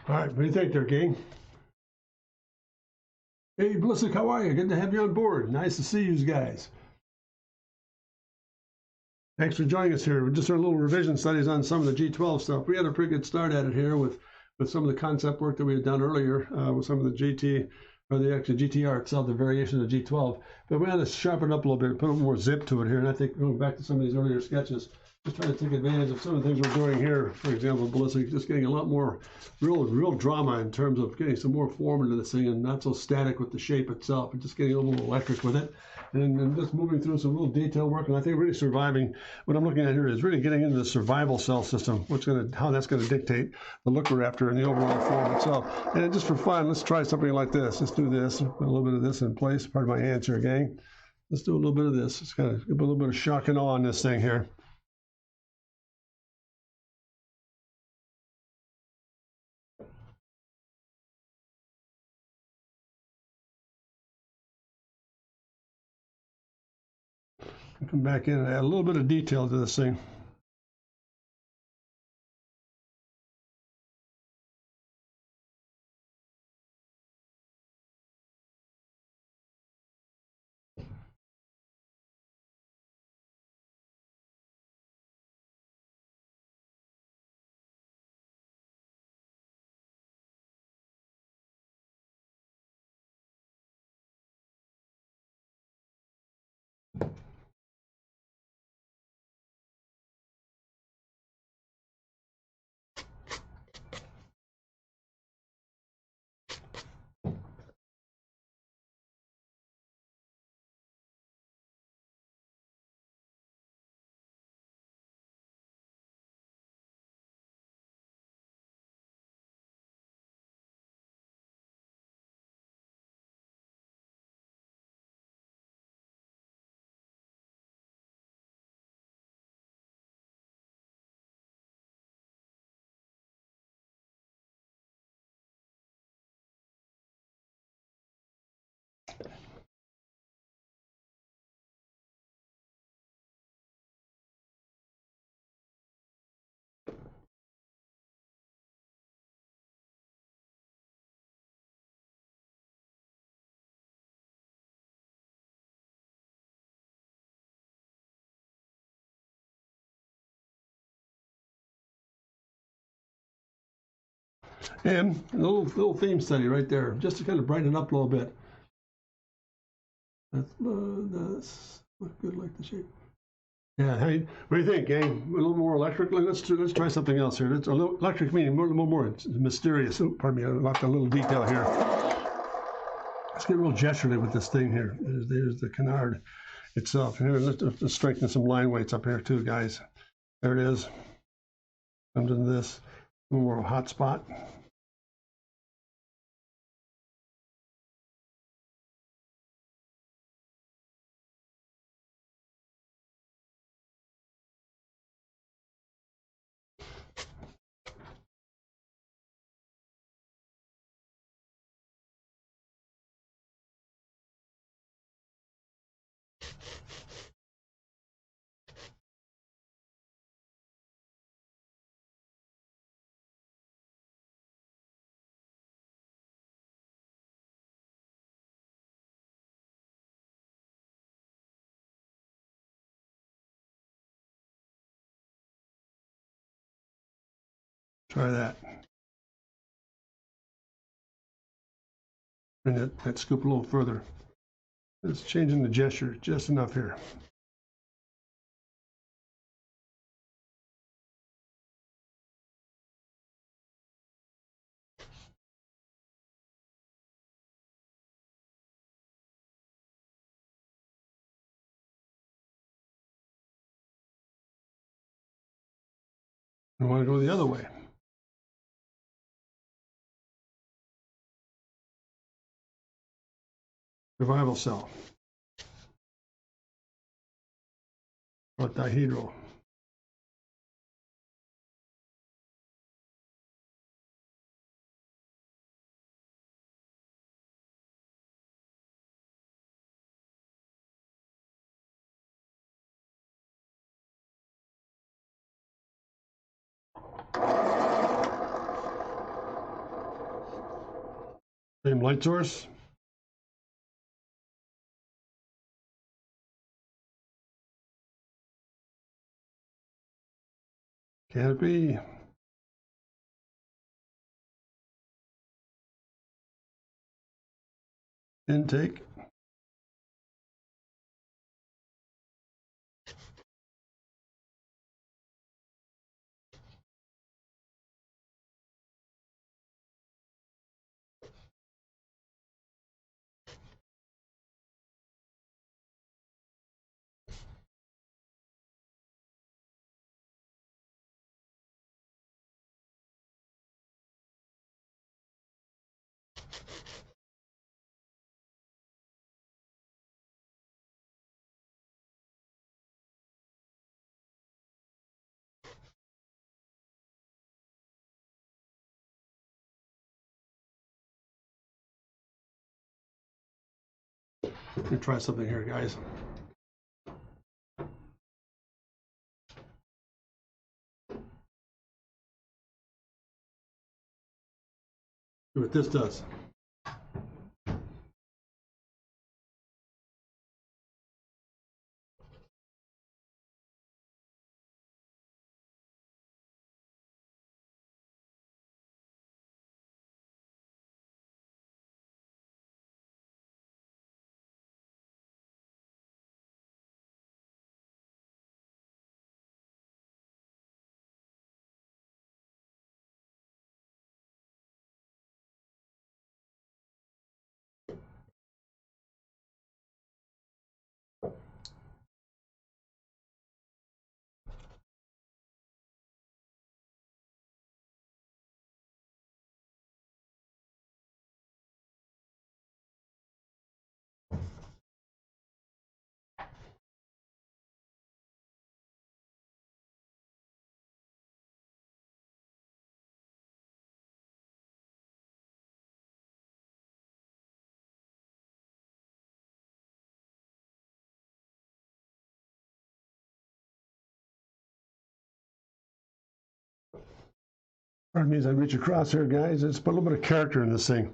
All right, what do you think there, gang? Hey, Ballistic, how are you? Good to have you on board. Nice to see you guys. Thanks for joining us here. We're just doing a little revision studies on some of the G12 stuff. We had a pretty good start at it here with some of the concept work that we had done earlier with some of the GT, or the actual GTR itself, the variation of the G12. But we had to sharpen up a little bit, put a little more zip to it here. And I think going back to some of these earlier sketches, just trying to take advantage of some of the things we're doing here. For example, Ballistic, just getting a lot more real drama in terms of getting some more form into this thing and not so static with the shape itself, and just getting a little electric with it. And just moving through some real detail work, and I think really surviving. What I'm looking at here is really getting into the survival cell system, how that's going to dictate the look we're after and the overall form itself. And just for fun, let's try something like this. Let's do this, put a little bit of this in place. Part of my answer, gang. Let's do a little bit of this. It's kind of a little bit of shock and awe on this thing here. Come back in and add a little bit of detail to this thing. And a little theme study right there, just to kind of brighten it up a little bit. That's look good like the shape. Yeah, hey, what do you think, gang? A little more electric? Let's try something else here. Let's, a little electric meaning more mysterious. Oh, pardon me, I left a little detail here. Let's get real gesturely with this thing here. There's the canard itself. Here, let's strengthen some line weights up here too, guys. There it is. Comes into this. A little more hot spot. Try that. Bring that scoop a little further. It's changing the gesture just enough here. I want to go the other way. Survival cell. Or dihedral. Same light source. Canopy. Intake. Let me try something here, guys. See what this does. Pardon me as I reach across here, guys. Let's put a little bit of character in this thing.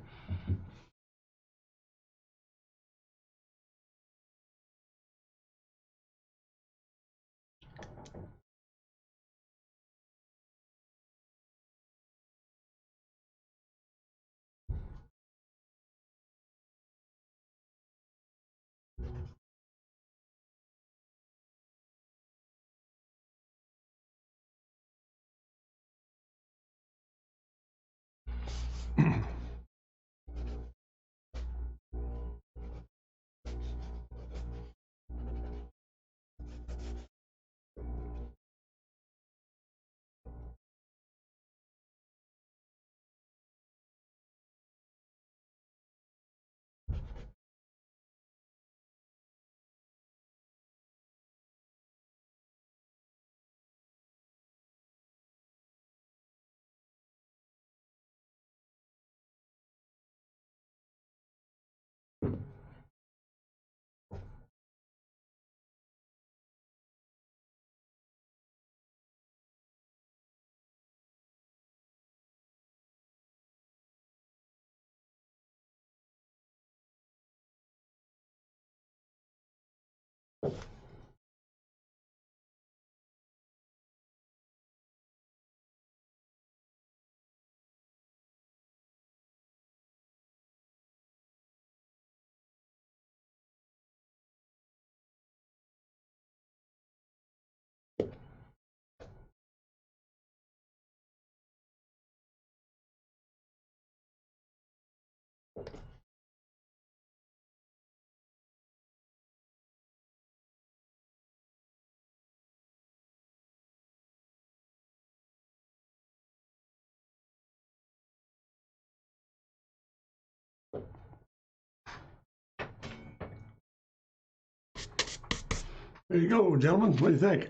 There you go, gentlemen. What do you think?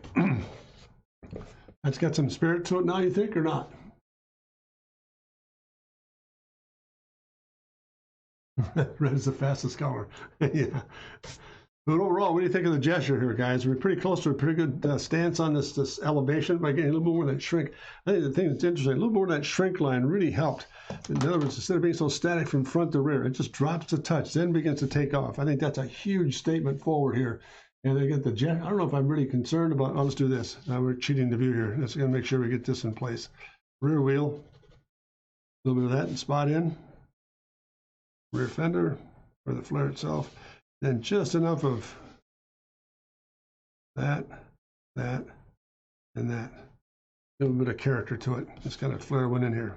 That's got some spirit to it now, you think, or not? Red is the fastest color. Yeah. But overall, what do you think of the gesture here, guys? We're pretty close to a pretty good stance on this elevation by getting a little more of that shrink. I think the thing that's interesting, a little more of that shrink line really helped. In other words, instead of being so static from front to rear, it just drops a touch, then begins to take off. I think that's a huge statement forward here. And they get the jet. I don't know if I'm really concerned about, let's do this. We're cheating the view here. Let's gonna make sure we get this in place. Rear wheel, a little bit of that and spot in. Rear fender, or the flare itself. Then just enough of that, and that. A little bit of character to it. Just kind of flare one in here.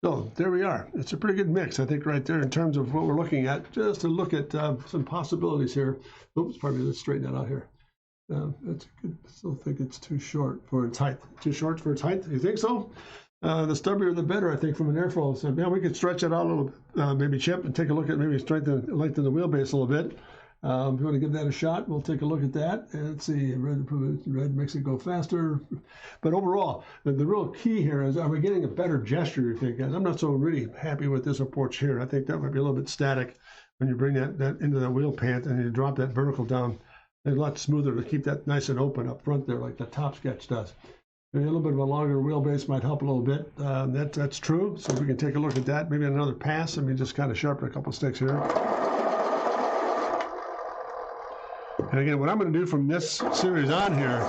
So there we are. It's a pretty good mix, I think, right there in terms of what we're looking at. Just to look at some possibilities here. Oops, pardon me, let's straighten that out here. That's good. I still think it's too short for its height. Too short for its height? You think so? The stubbier the better, I think, from an airflow. So yeah, we could stretch it out a little, maybe Chip, and take a look at maybe lengthen the wheelbase a little bit. If you want to give that a shot, we'll take a look at that. And let's see, red makes it go faster. But overall, the real key here is, are we getting a better gesture, you think, guys? I'm not so really happy with this approach here. I think that might be a little bit static when you bring that into the wheel pant and you drop that vertical down. It's a lot smoother to keep that nice and open up front there, like the top sketch does. Maybe a little bit of a longer wheelbase might help a little bit. That's true. So we can take a look at that. Maybe another pass. Let me just kind of sharpen a couple sticks here. And again, what I'm going to do from this series on here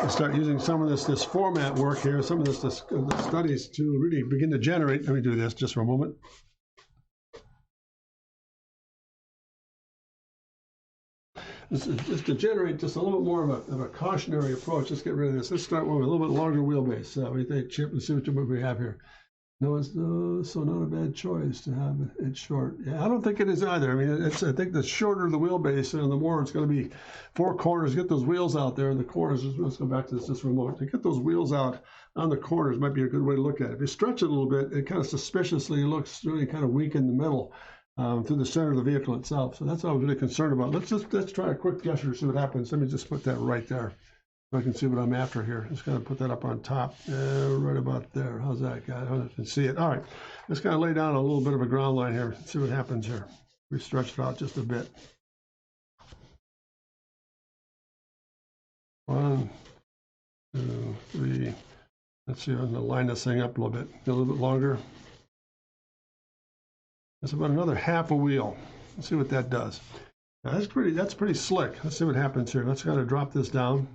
is start using some of this format work here, some of the studies to really begin to generate. Let me do this just for a moment. Just to generate just a little bit more of a cautionary approach. Let's get rid of this. Let's start with a little bit longer wheelbase. What do you think, Chip? Let's see what we have here. No, it's so not a bad choice to have it short. Yeah, I don't think it is either. I mean, I think the shorter the wheelbase, and the more it's going to be four corners. Get those wheels out there in the corners. Let's go back to this just for a moment. To get those wheels out on the corners might be a good way to look at it. If you stretch it a little bit, it kind of suspiciously looks really kind of weak in the middle through the center of the vehicle itself. So that's what I was really concerned about. Let's try a quick gesture to see what happens. Let me just put that right there. I can see what I'm after here. Just going to put that up on top, right about there. How's that, guys? I don't know if you can see it. All right, let's kind of lay down a little bit of a ground line here. See what happens here. We stretched it out just a bit. 1, 2, 3. Let's see. I'm going to line this thing up a little bit. A little bit longer. That's about another half a wheel. Let's see what that does. Now, that's pretty slick. Let's see what happens here. Let's kind of drop this down.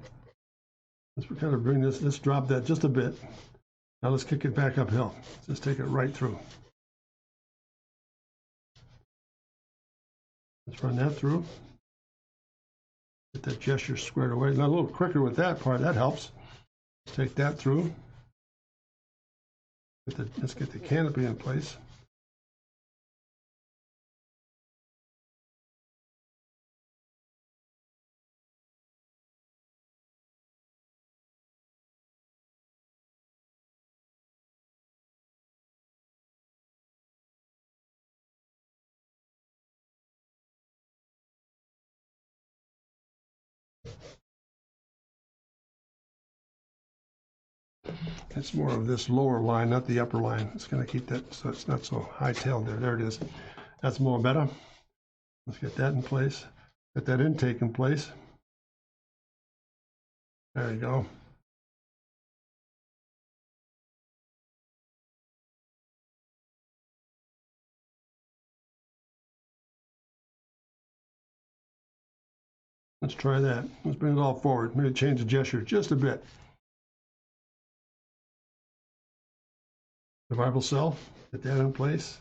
Let's kind of bring this, let's drop that just a bit. Now let's kick it back uphill. Just take it right through. Let's run that through. Get that gesture squared away. Now a little quicker with that part, that helps. Let's take that through. Let's get the canopy in place. It's more of this lower line, not the upper line. It's going to keep that so it's not so high-tailed there. There it is. That's more better. Let's get that in place. Get that intake in place. There you go. Let's try that. Let's bring it all forward. Maybe change the gesture just a bit. Survival cell, get that in place.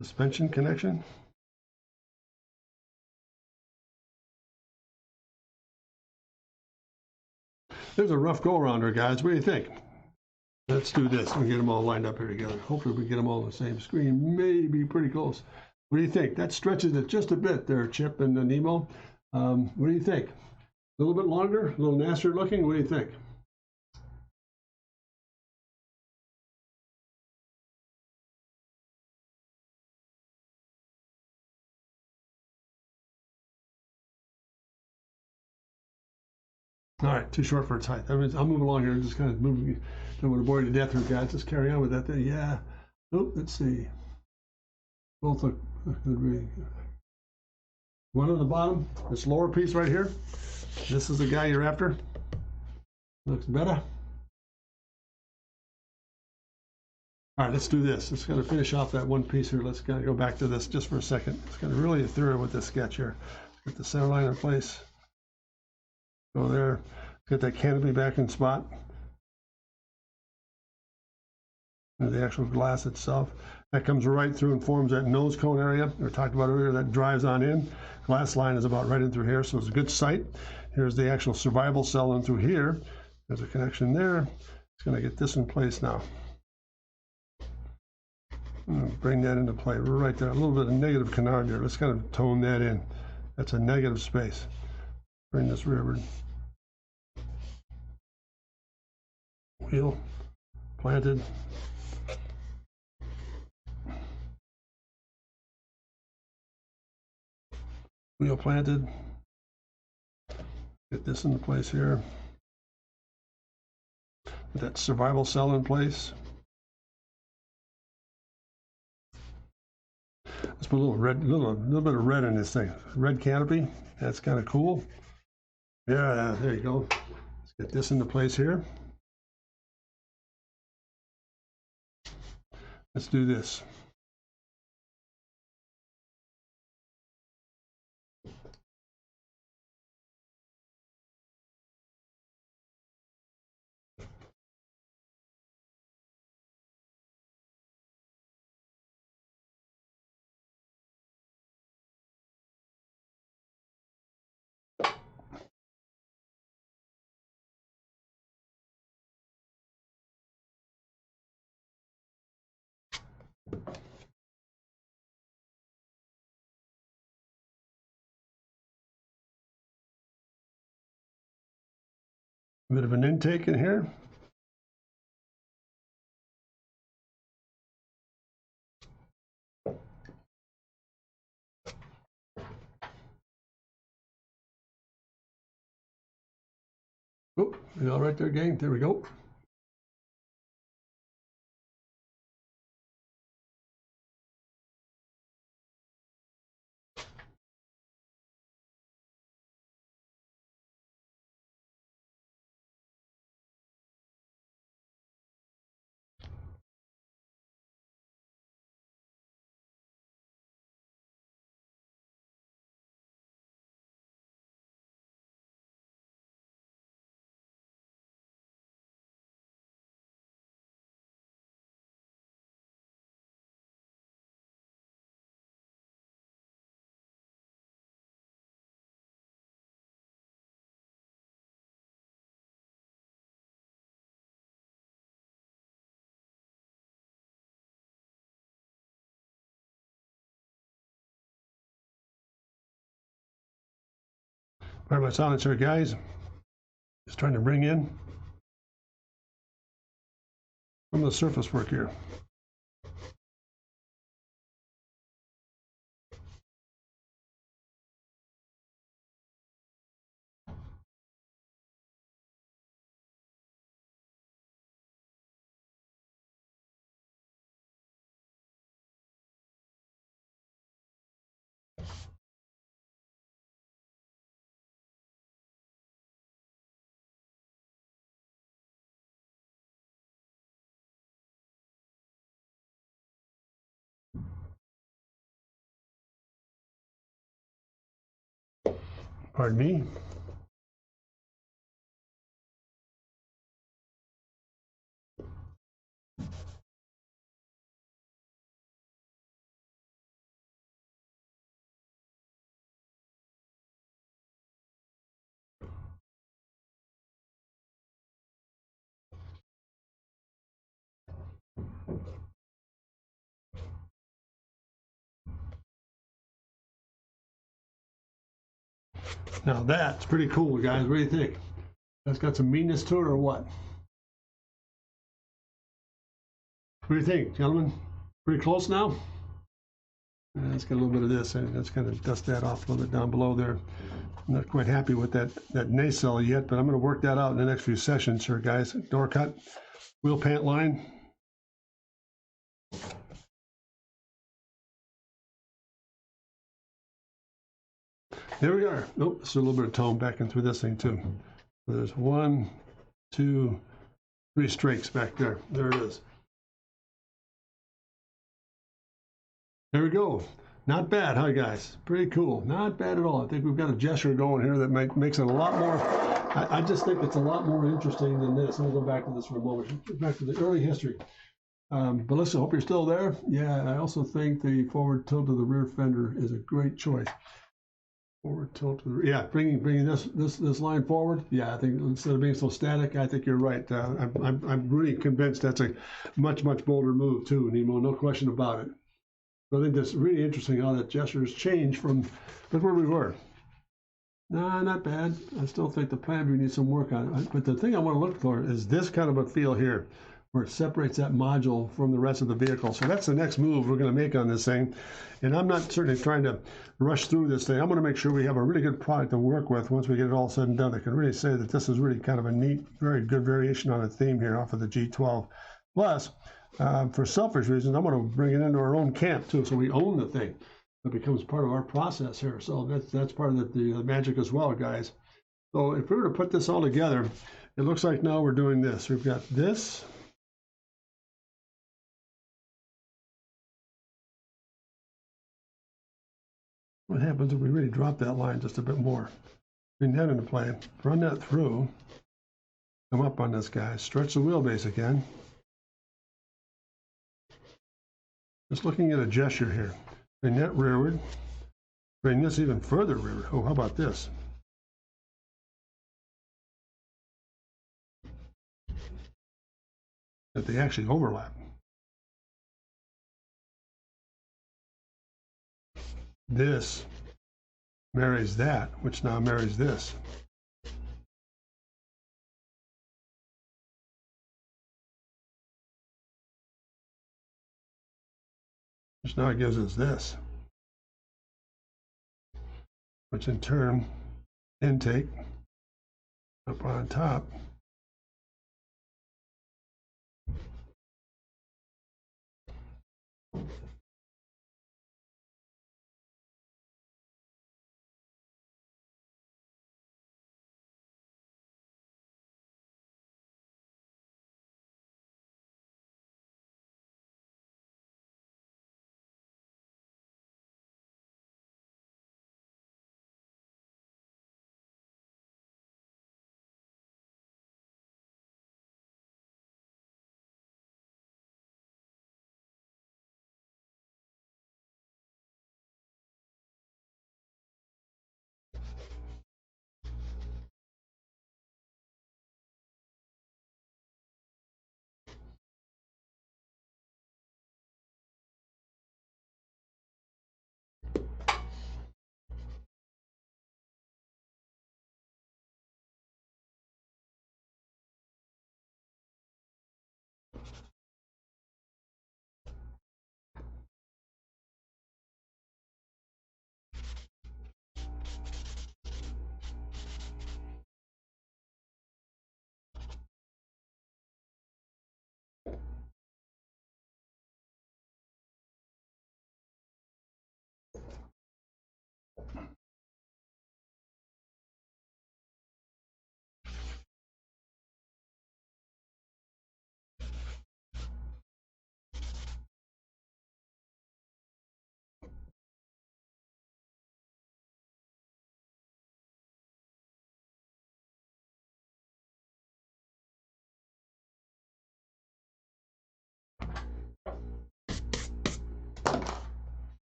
Suspension connection. There's a rough go around here, guys. What do you think? Let's do this. We'll get them all lined up here together. Hopefully we get them all on the same screen. Maybe pretty close. What do you think? That stretches it just a bit there, Chip and Nemo. What do you think? A little bit longer, a little nastier looking? What do you think? All right, too short for its height. I mean, I'll move along here, just kind of moving. Don't want to bore you to death here, guys. Just carry on with that thing. Yeah. Oh, let's see. Both look good reading. One on the bottom, this lower piece right here. This is the guy you're after. Looks better. All right, let's do this. Let's kind of finish off that one piece here. Let's kind of go back to this just for a second. It's kind of really thorough with this sketch here. Get the center line in place. Go there. Get that canopy back in spot. And the actual glass itself. That comes right through and forms that nose cone area we talked about earlier. That drives on in. Glass line is about right in through here, so it's a good sight. Here's the actual survival cell in through here. There's a connection there. It's going to get this in place now. Bring that into play right there. A little bit of negative canard there. Let's kind of tone that in. That's a negative space. Bring this rearward. Wheel planted. Wheel planted. Get this into place here. Put that survival cell in place. Let's put a little red, little bit of red in this thing. Red canopy. That's kind of cool. Yeah, there you go. Let's get this into place here. Let's do this. A bit of an intake in here. Oh, you all right there, gang? There we go. Pardon my silence here, guys. Just trying to bring in some of the surface work here. Pardon me. Now that's pretty cool, guys. What do you think? That's got some meanness to it or what? What do you think, gentlemen? Pretty close now? Let's get a little bit of this. Let's kind of dust that off a little bit down below there. I'm not quite happy with that nacelle yet, but I'm going to work that out in the next few sessions here, guys. Door cut, wheel pant line. There we are. Nope, there's a little bit of tone back in through this thing too. So there's 1, 2, 3 strakes back there. There it is. There we go. Not bad, huh, guys? Pretty cool. Not bad at all. I think we've got a gesture going here that makes it a lot more. I just think it's a lot more interesting than this. We'll go back to this for a moment. Back to the early history. But listen, I hope you're still there. Yeah, I also think the forward tilt of the rear fender is a great choice. Forward tilt to the, yeah, bringing this line forward. Yeah, I think instead of being so static, I think you're right. I'm really convinced that's a much bolder move too, Nemo. No question about it. So I think that's really interesting how that gesture has changed from where we were. Nah, not bad. I still think the plan view needs some work on it. But the thing I want to look for is this kind of a feel here, where it separates that module from the rest of the vehicle. So that's the next move we're going to make on this thing. And I'm not certainly trying to rush through this thing. I'm going to make sure we have a really good product to work with once we get it all said and done. I can really say that this is really kind of a neat, very good variation on a theme here off of the G12. Plus, for selfish reasons, I'm going to bring it into our own camp too, so we own the thing. It becomes part of our process here. So that's part of the magic as well, guys. So if we were to put this all together, it looks like now we're doing this. We've got this. What happens if we really drop that line just a bit more? Bring that into play, run that through, come up on this guy, stretch the wheelbase again. Just looking at a gesture here. Bring that rearward, bring this even further rearward. Oh, how about this? That they actually overlap. This marries that, which now marries this. Which now gives us this, which in turn, intake up on top.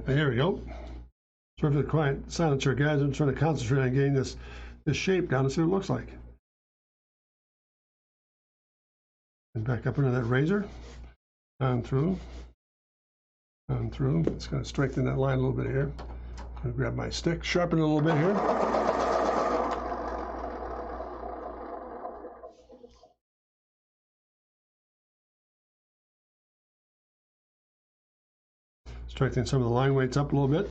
There we go. Sorry for the quiet silence here, guys. I'm trying to concentrate on getting this shape down and see what it looks like. And back up into that razor, on through, on through. It's going to strengthen that line a little bit here. I'm going to grab my stick, sharpen it a little bit here. Strengthen some of the line weights up a little bit.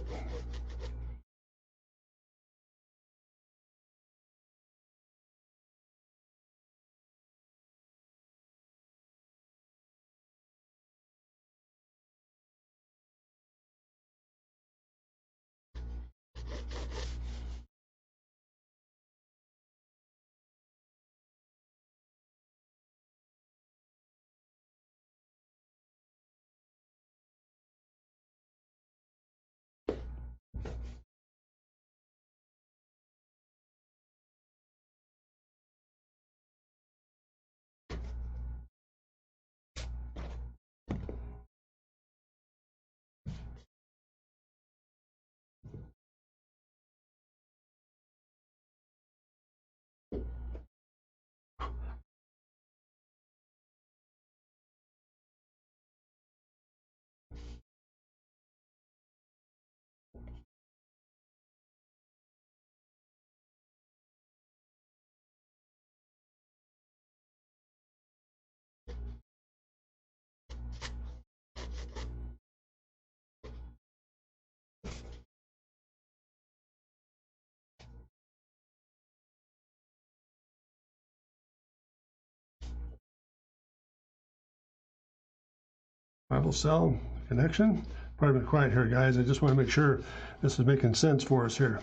Bible cell connection. Probably been quiet here, guys. I just want to make sure this is making sense for us here.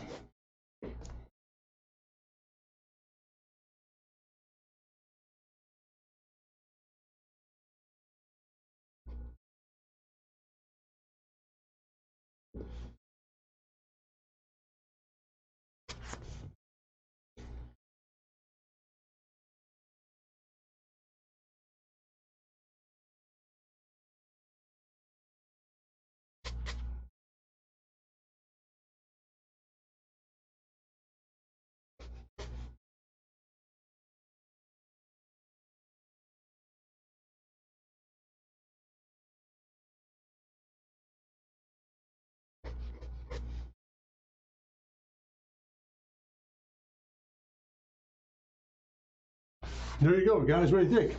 There you go, guys. What do you think?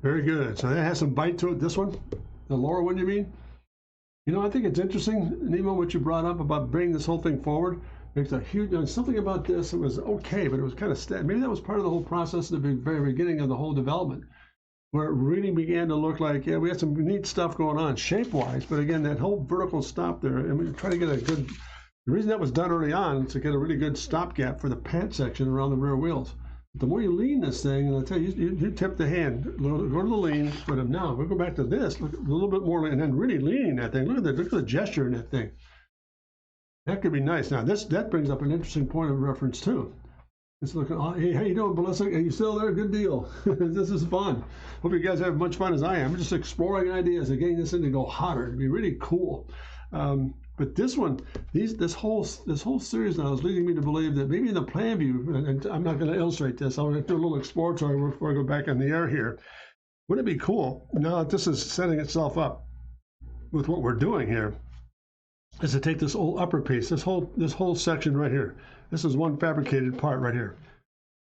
Very good. So that has some bite to it. This one, the lower one, you mean? You know, I think it's interesting, Nemo, what you brought up about bringing this whole thing forward. There's a huge, something about this, it was okay, but it was kind of, maybe that was part of the whole process at the very beginning of the whole development, where it really began to look like, yeah, we had some neat stuff going on shape-wise, but again, that whole vertical stop there, and we try to get a good, the reason that was done early on is to get a really good stopgap for the pant section around the rear wheels. But the more you lean this thing, and I tell you, you tip the hand, go to the lean, but now we'll go back to this, look a little bit more, and then really leaning that thing. Look at the gesture in that thing. That could be nice. Now that brings up an interesting point of reference too. It's looking, oh, hey, how you doing, Melissa? Are you still there? Good deal. This is fun. Hope you guys have as much fun as I am. I'm just exploring ideas and getting this thing to go hotter. It'd be really cool. But this one, this whole series now is leading me to believe that maybe in the plan view, and I'm not going to illustrate this. I'm going to do a little exploratory before I go back in the air here. Wouldn't it be cool now that this is setting itself up with what we're doing here? Is to take this whole upper piece, this whole section right here. This is one fabricated part right here.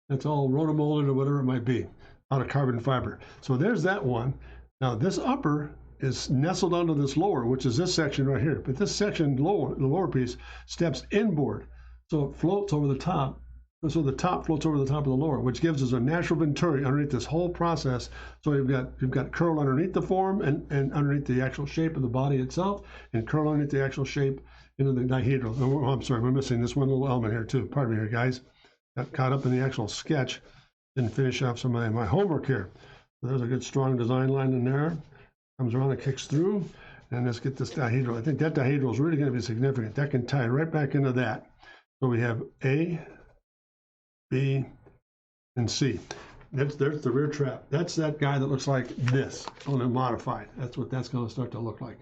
That's all rotomolded or whatever it might be, out of carbon fiber. So there's that one. Now this upper is nestled onto this lower, which is this section right here. But this section lower, the lower piece, steps inboard. So it floats over the top. So the top floats over the top of the lower, which gives us a natural venturi underneath this whole process. So you've got curl underneath the form and underneath the actual shape of the body itself, and curl underneath the actual shape into the dihedral. Oh, I'm sorry, we're missing this one little element here too. Pardon me here, guys. Got caught up in the actual sketch. Didn't finish off some of my homework here. So there's a good strong design line in there. Comes around, it kicks through, and let's get this dihedral. I think that dihedral is really going to be significant. That can tie right back into that. So we have A, B, and C. There's the rear trap. That's that guy that looks like this, only modified. That's what that's going to start to look like.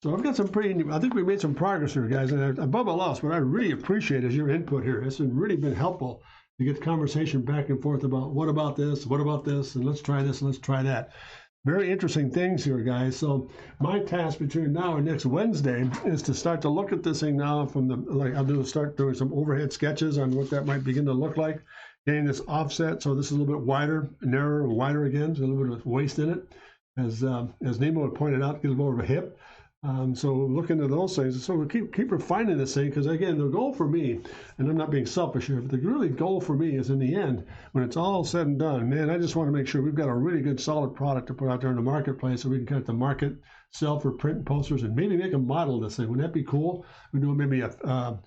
So I've got some I think we made some progress here, guys. And above all else, what I really appreciate is your input here. It's really been helpful to get the conversation back and forth about what about this, and let's try this, and let's try that. Very interesting things here, guys. So my task between now and next Wednesday is to start to look at this thing now from start doing some overhead sketches on what that might begin to look like. Getting this offset, so this is a little bit wider, narrower, and wider again, so a little bit of waist in it. As Nemo had pointed out, get more of a hip. So look into those things. So we'll keep refining this thing, because again, the goal for me, and I'm not being selfish here, but the really goal for me is in the end, when it's all said and done, man, I just want to make sure we've got a really good solid product to put out there in the marketplace, so we can cut the market, sell for print and posters, and maybe make a model of this thing. Wouldn't that be cool? We do maybe a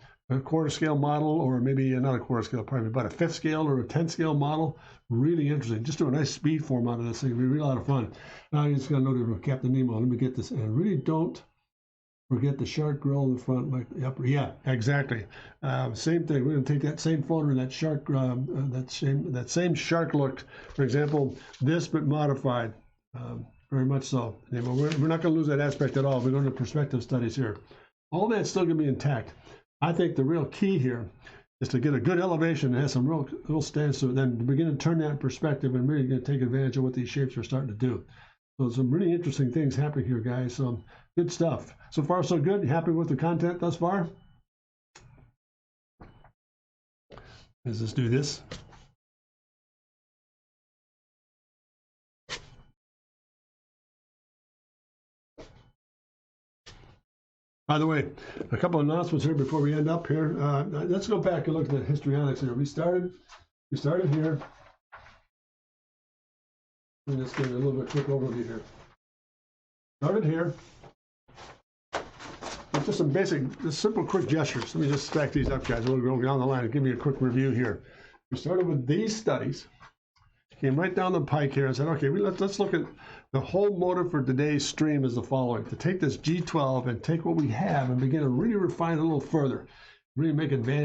quarter scale model, or maybe not a quarter scale, probably about a 5th scale or a 10th scale model. Really interesting. Just do a nice speed form out of this thing. It'd be a real lot of fun. Now you just got to know from Captain Nemo. Let me get this. And really don't forget the shark grill in the front, like the upper. Yeah, exactly. Same thing. We're going to take that same photo and that shark, that same shark look. For example, this but modified. Very much so. We're not going to lose that aspect at all. We're going to perspective studies here. All that's still going to be intact. I think the real key here is to get a good elevation and have some real stance to it, then to begin to turn that in perspective and really going to take advantage of what these shapes are starting to do. So some really interesting things happening here, guys. So good stuff. So far, so good. Happy with the content thus far? Let's just do this. By the way, a couple of announcements here before we end up here. Let's go back and look at the histrionics here. We started here. Let me just give you a little bit quick overview here. Started here. Just some basic, just simple, quick gestures. Let me just stack these up, guys. We'll go down the line and give you a quick review here. We started with these studies. Came right down the pike here and said, okay, let's look at the whole motive for today's stream is the following: to take this G12 and take what we have and begin to really refine it a little further, really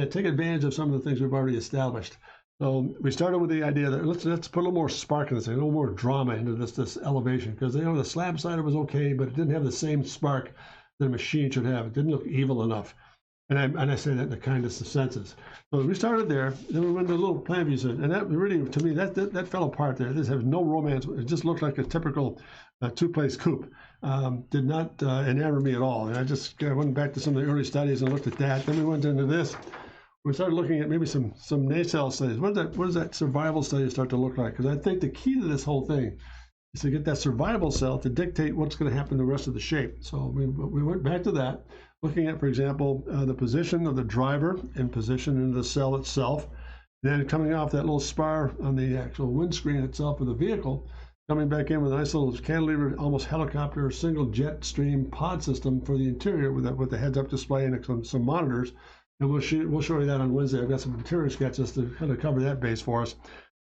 take advantage of some of the things we've already established. So we started with the idea that let's put a little more spark in this, a little more drama into this elevation, because the slab side was okay, but it didn't have the same spark that a machine should have. It didn't look evil enough. And I say that in the kindest of senses. So we started there, then we went to a little plan views, and that really, to me, that fell apart there. This has no romance. It just looked like a typical two-place coupe. Did not enamor me at all. And I went back to some of the early studies and looked at that. Then we went into this. We started looking at maybe some nacelle studies. What does that survival study start to look like? Because I think the key to this whole thing is to get that survival cell to dictate what's going to happen to the rest of the shape. So we went back to that, looking at, for example, the position of the driver and position in the cell itself. Then coming off that little spar on the actual windscreen itself of the vehicle, coming back in with a nice little cantilever, almost helicopter, single jet stream pod system for the interior with the heads-up display and some monitors. And we'll show you that on Wednesday. I've got some interior sketches to kind of cover that base for us.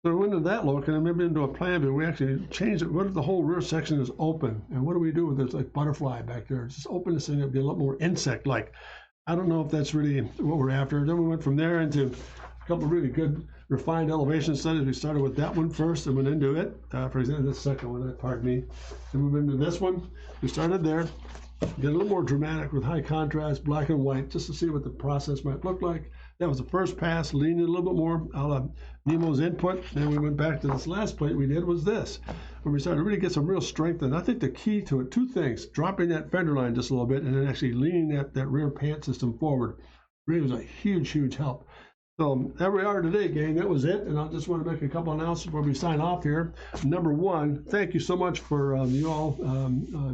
So we went into that look, and then maybe into a plan view. We actually changed it. What if the whole rear section is open? And what do we do with this like butterfly back there? Just open this thing up, be a lot more insect-like. I don't know if that's really what we're after. Then we went from there into a couple of really good refined elevation studies. We started with that one first and went into it. For example, this second one, pardon me. Then we went into this one. We started there. Get a little more dramatic with high contrast, black and white, just to see what the process might look like. That was the first pass, leaning a little bit more a la Nemo's input. Then we went back to this last plate we did was this, where we started to really get some real strength. And I think the key to it, two things: dropping that fender line just a little bit and then actually leaning that rear pant system forward. Really was a huge, huge help. So there we are today, gang. That was it. And I just want to make a couple announcements before we sign off here. Number one, thank you so much for you all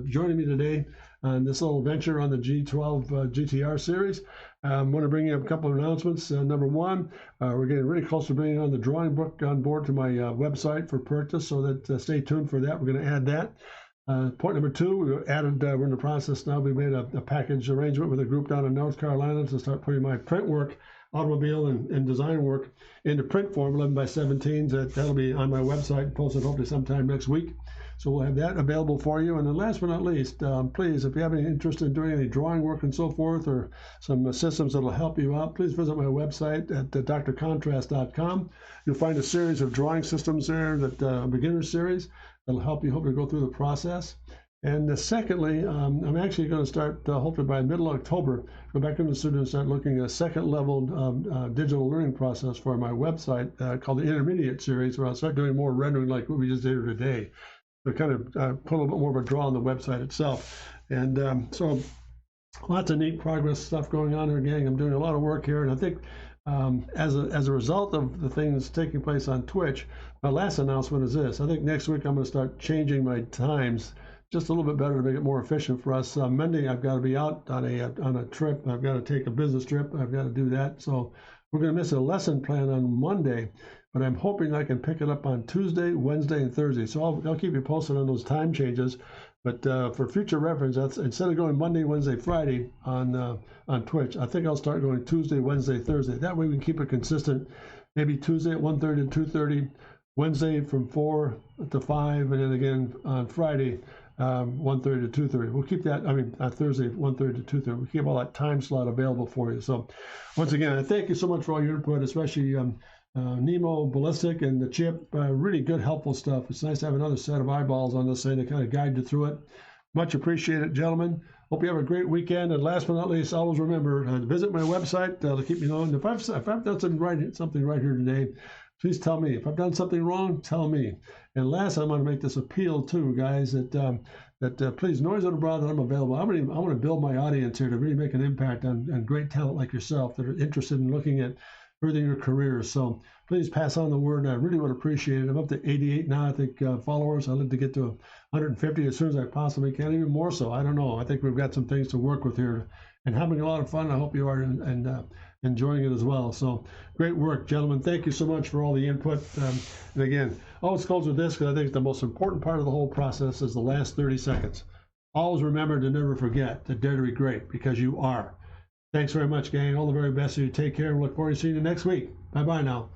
joining me today on this little venture on the G12 GTR series. I want to bring you up a couple of announcements. Number one, we're getting really close to bringing on the drawing book on board to my website for purchase, so that stay tuned for that. We're going to add that. Point number two, we're in the process now. We made a package arrangement with a group down in North Carolina to start putting my print work, automobile and design work, into print form, 11 by 17s. That'll be on my website, posted hopefully sometime next week. So we'll have that available for you. And then last but not least, please, if you have any interest in doing any drawing work and so forth, or some systems that'll help you out, please visit my website at drcontrast.com. You'll find a series of drawing systems there, that beginner series, that'll help you hopefully go through the process. And secondly, I'm actually going to start, hopefully by middle of October, go back in the studio and start looking at a second level digital learning process for my website called the Intermediate series, where I'll start doing more rendering like what we just did today. So kind of put a little bit more of a draw on the website itself. And so lots of neat progress stuff going on here, gang. I'm doing a lot of work here, and I think as a result of the things taking place on Twitch, my last announcement is this: I think next week I'm going to start changing my times just a little bit better to make it more efficient for us. Monday I've got to be out on a trip. I've got to take a business trip. I've got to do that. So we're going to miss a lesson plan on Monday, but I'm hoping I can pick it up on Tuesday, Wednesday, and Thursday. So I'll keep you posted on those time changes. But for future reference, that's, instead of going Monday, Wednesday, Friday on Twitch, I think I'll start going Tuesday, Wednesday, Thursday. That way we can keep it consistent. Maybe Tuesday at 1:30 to 2:30, Wednesday from 4 to 5, and then again on Friday, 1:30 to 2:30. We'll keep that, Thursday, 1:30 to 2:30. We'll keep all that time slot available for you. So once again, I thank you so much for all your input, especially Nemo, Ballistic, and the Chip. Really good, helpful stuff. It's nice to have another set of eyeballs on this thing to kind of guide you through it. Much appreciated, gentlemen. Hope you have a great weekend. And last but not least, always remember to visit my website to keep me knowing. If I've done something right here today, please tell me. If I've done something wrong, tell me. And last, I'm going to make this appeal too, guys, that please, noise on the brow that I'm available. I want to build my audience here to really make an impact on great talent like yourself that are interested in looking at furthering your careers. So please pass on the word. I really would appreciate it. I'm up to 88 now, I think, followers. I'd like to get to 150 as soon as I possibly can, even more so. I don't know. I think we've got some things to work with here and having a lot of fun. I hope you are and enjoying it as well. So great work, gentlemen. Thank you so much for all the input. And again, always close with this, because I think the most important part of the whole process is the last 30 seconds. Always remember to never forget to dare to be great, because you are. Thanks very much, gang. All the very best to you. Take care. We look forward to seeing you next week. Bye-bye now.